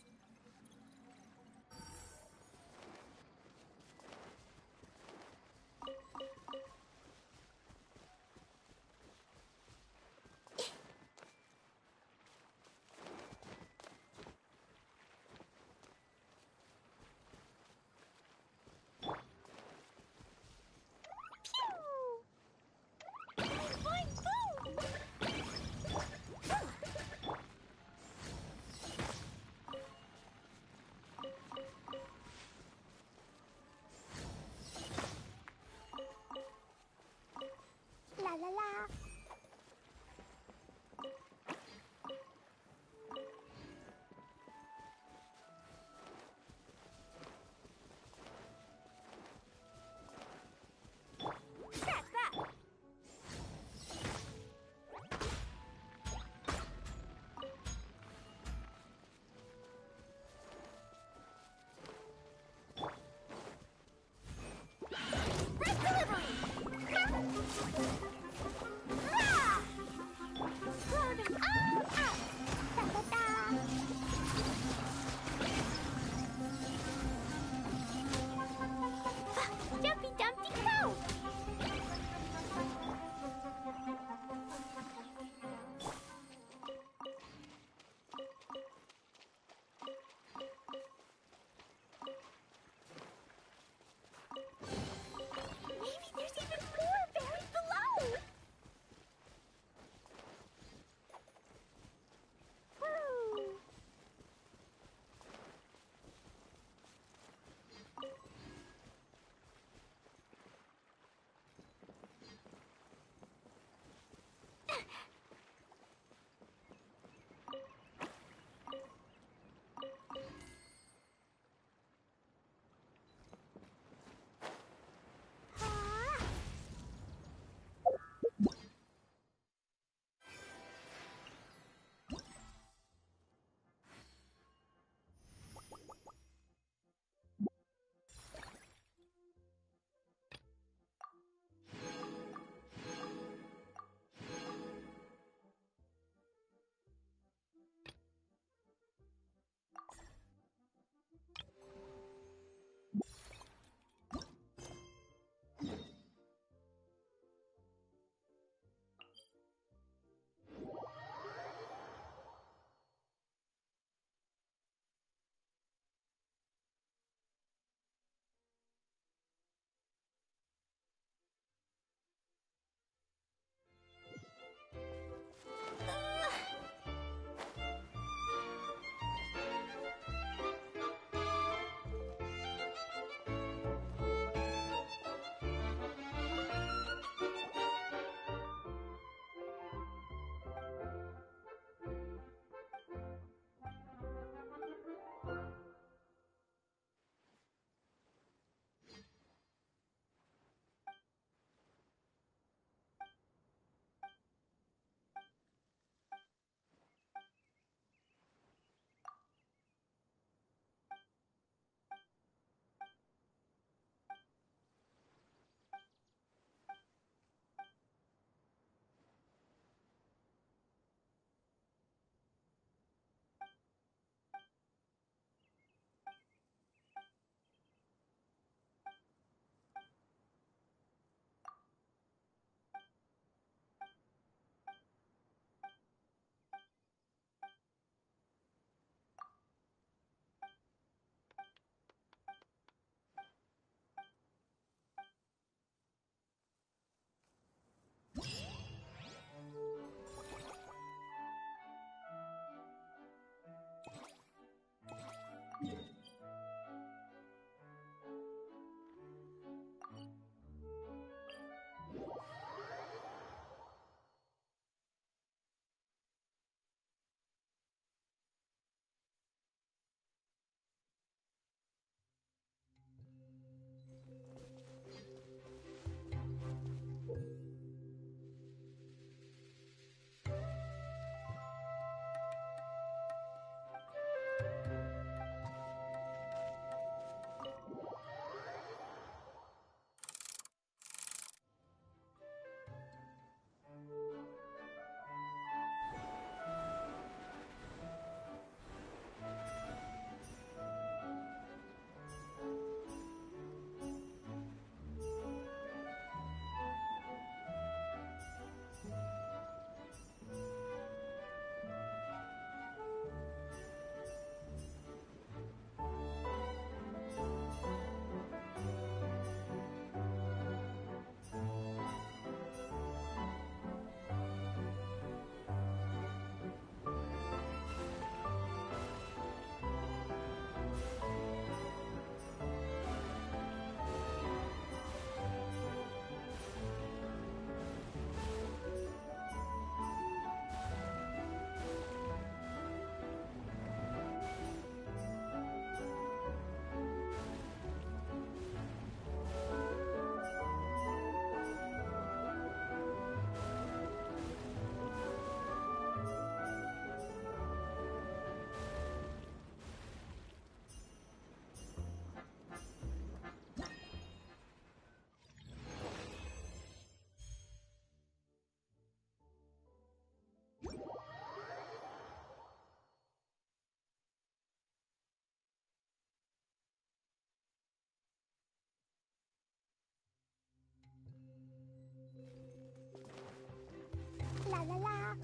La la la.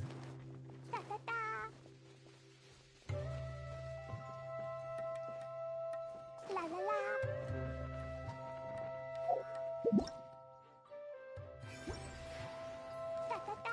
Da da da. La la la. Da da da.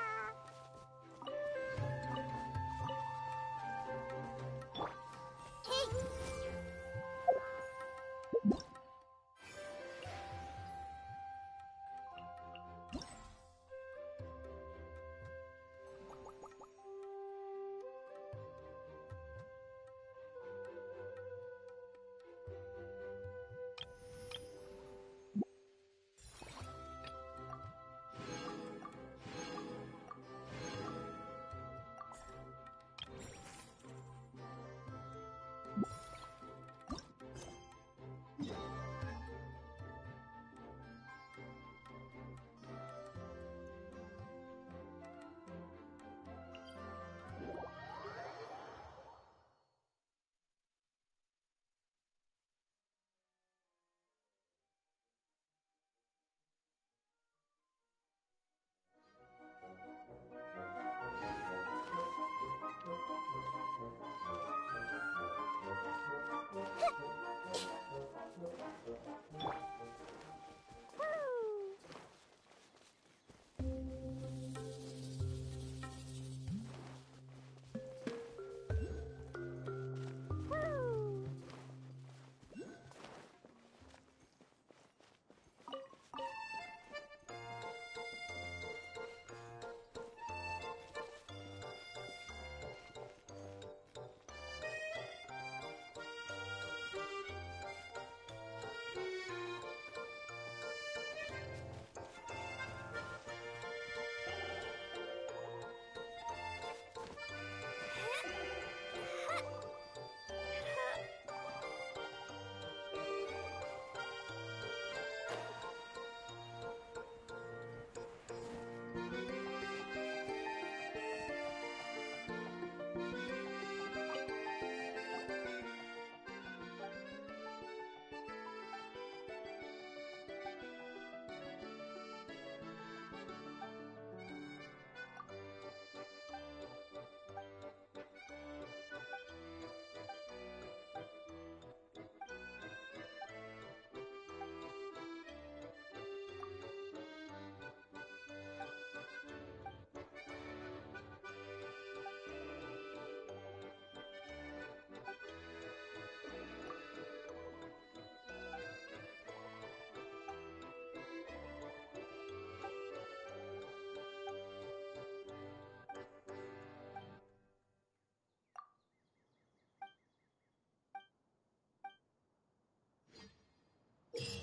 Hey.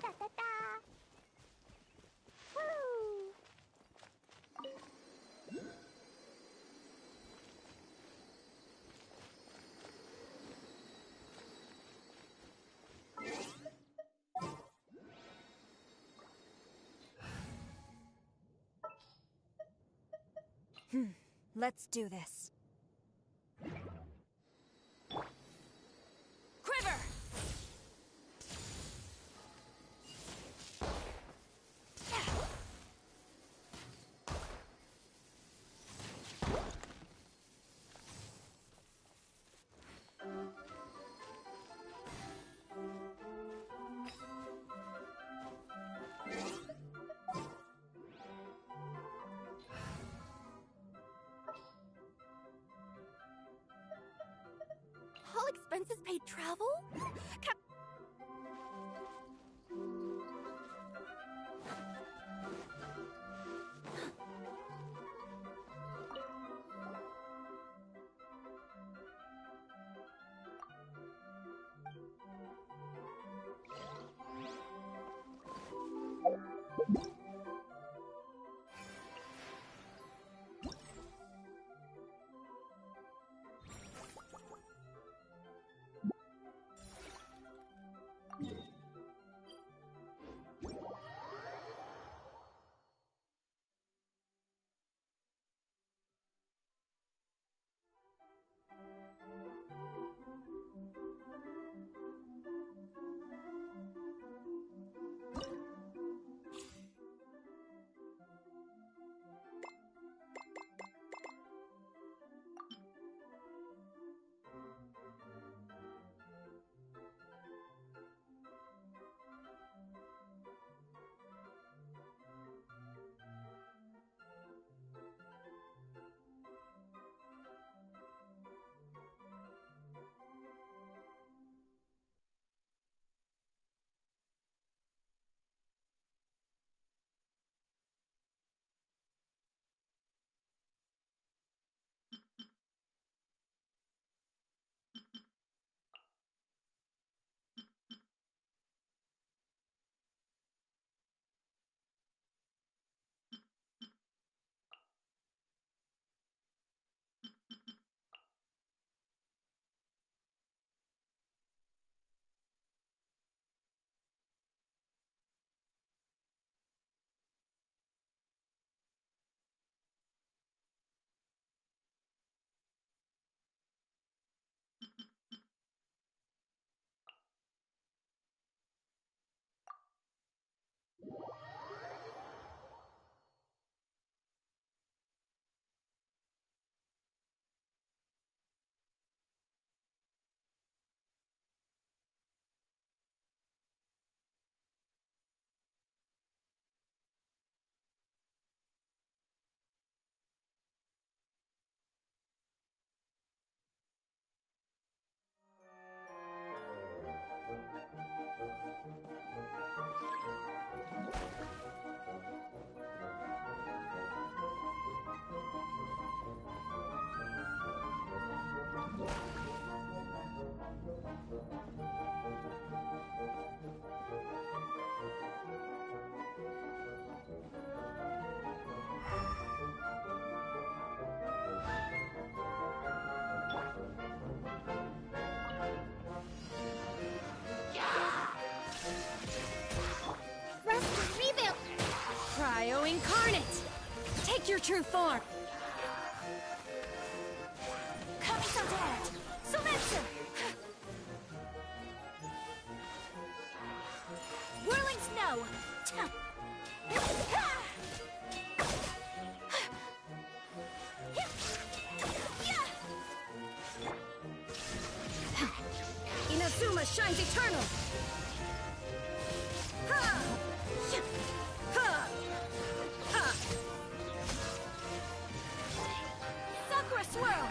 Da da da. Woo. Let's do this. Quiver! All expenses paid travel? Burn it! Take your true form! Sommer! Whirling snow! Inazuma shines eternal! Sakura swirl!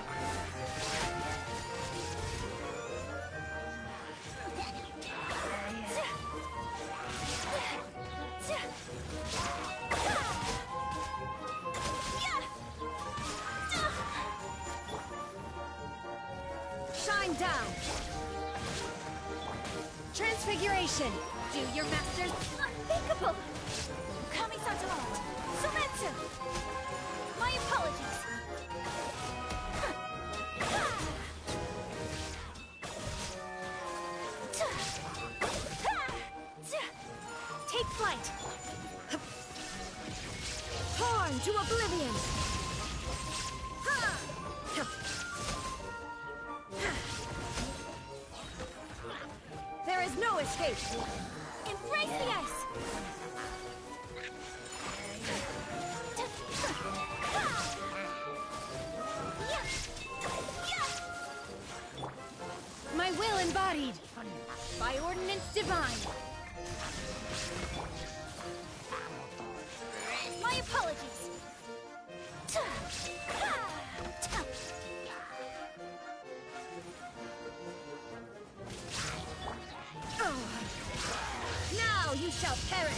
Shine down! Transfiguration! Do your master's Unthinkable! Kami-santo! Soumetsu! My apologies! take flight! Torn to oblivion! There is no escape! Embrace the ice! My will embodied! By ordinance divine! My apologies! Now you shall perish!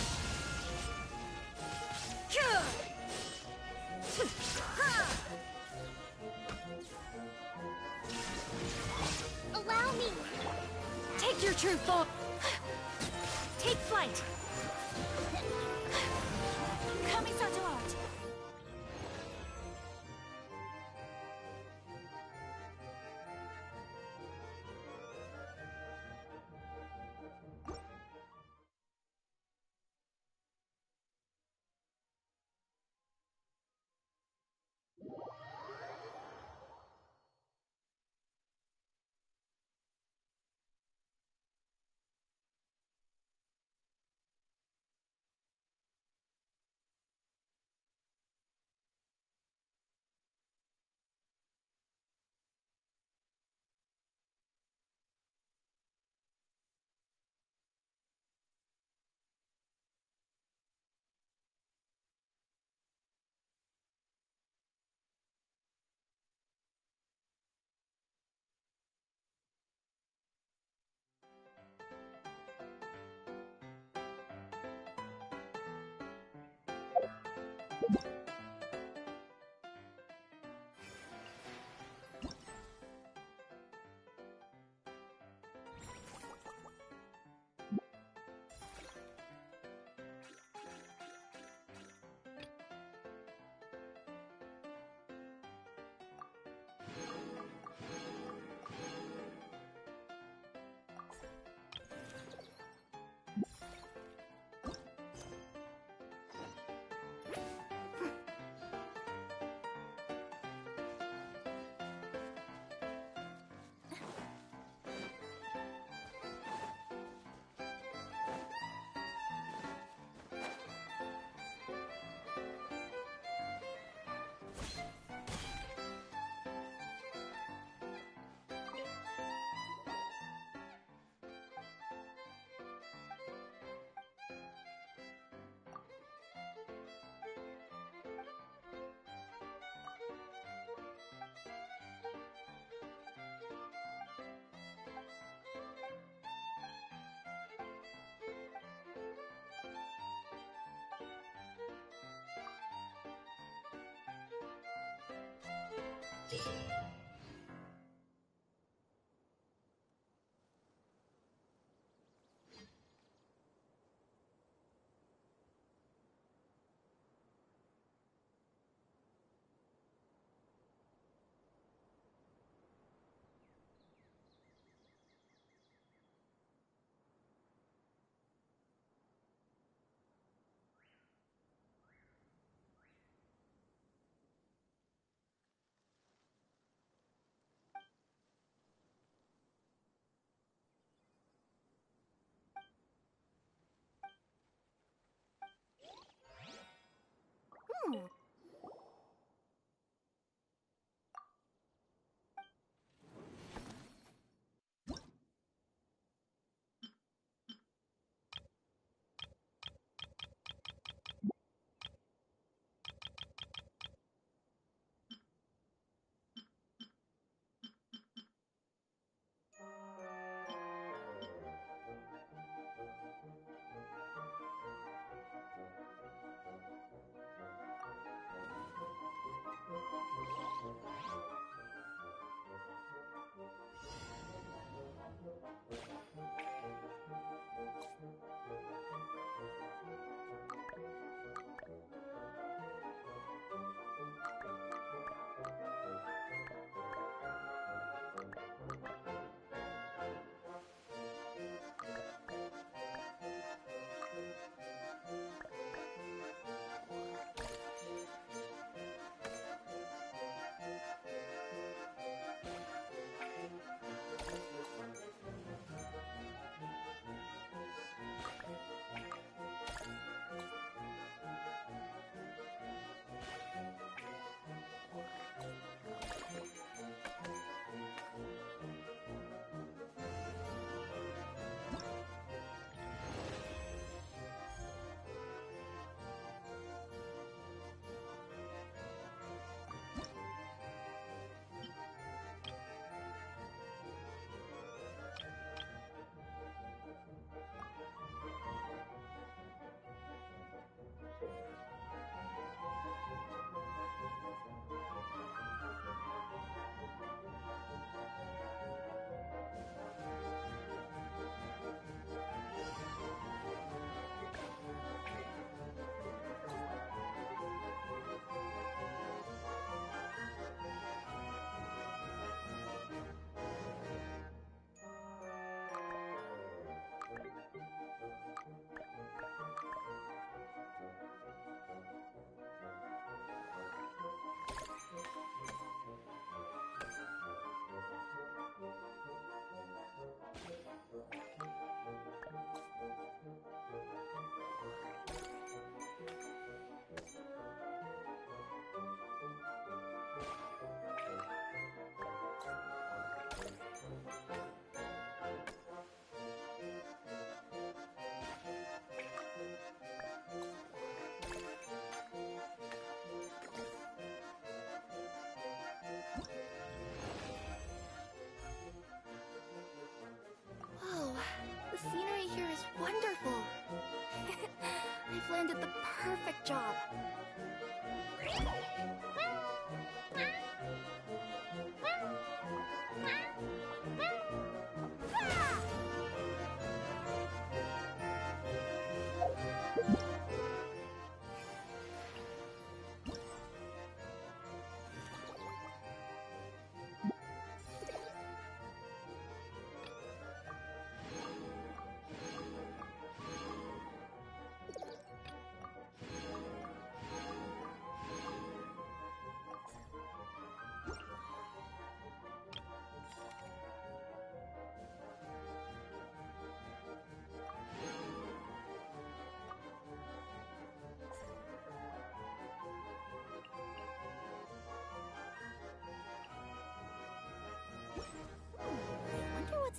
Allow me! Take your true form! Take flight! Kami-santo art!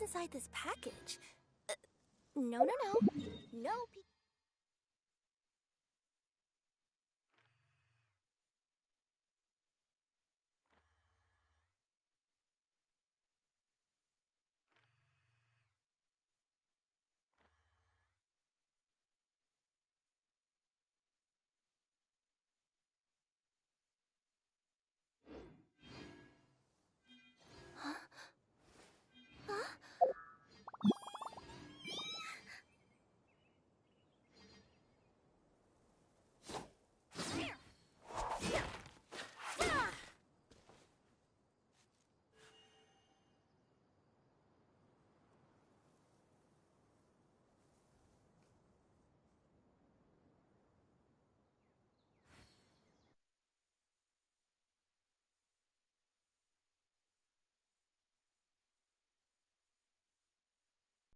inside this package? No, no, no. No.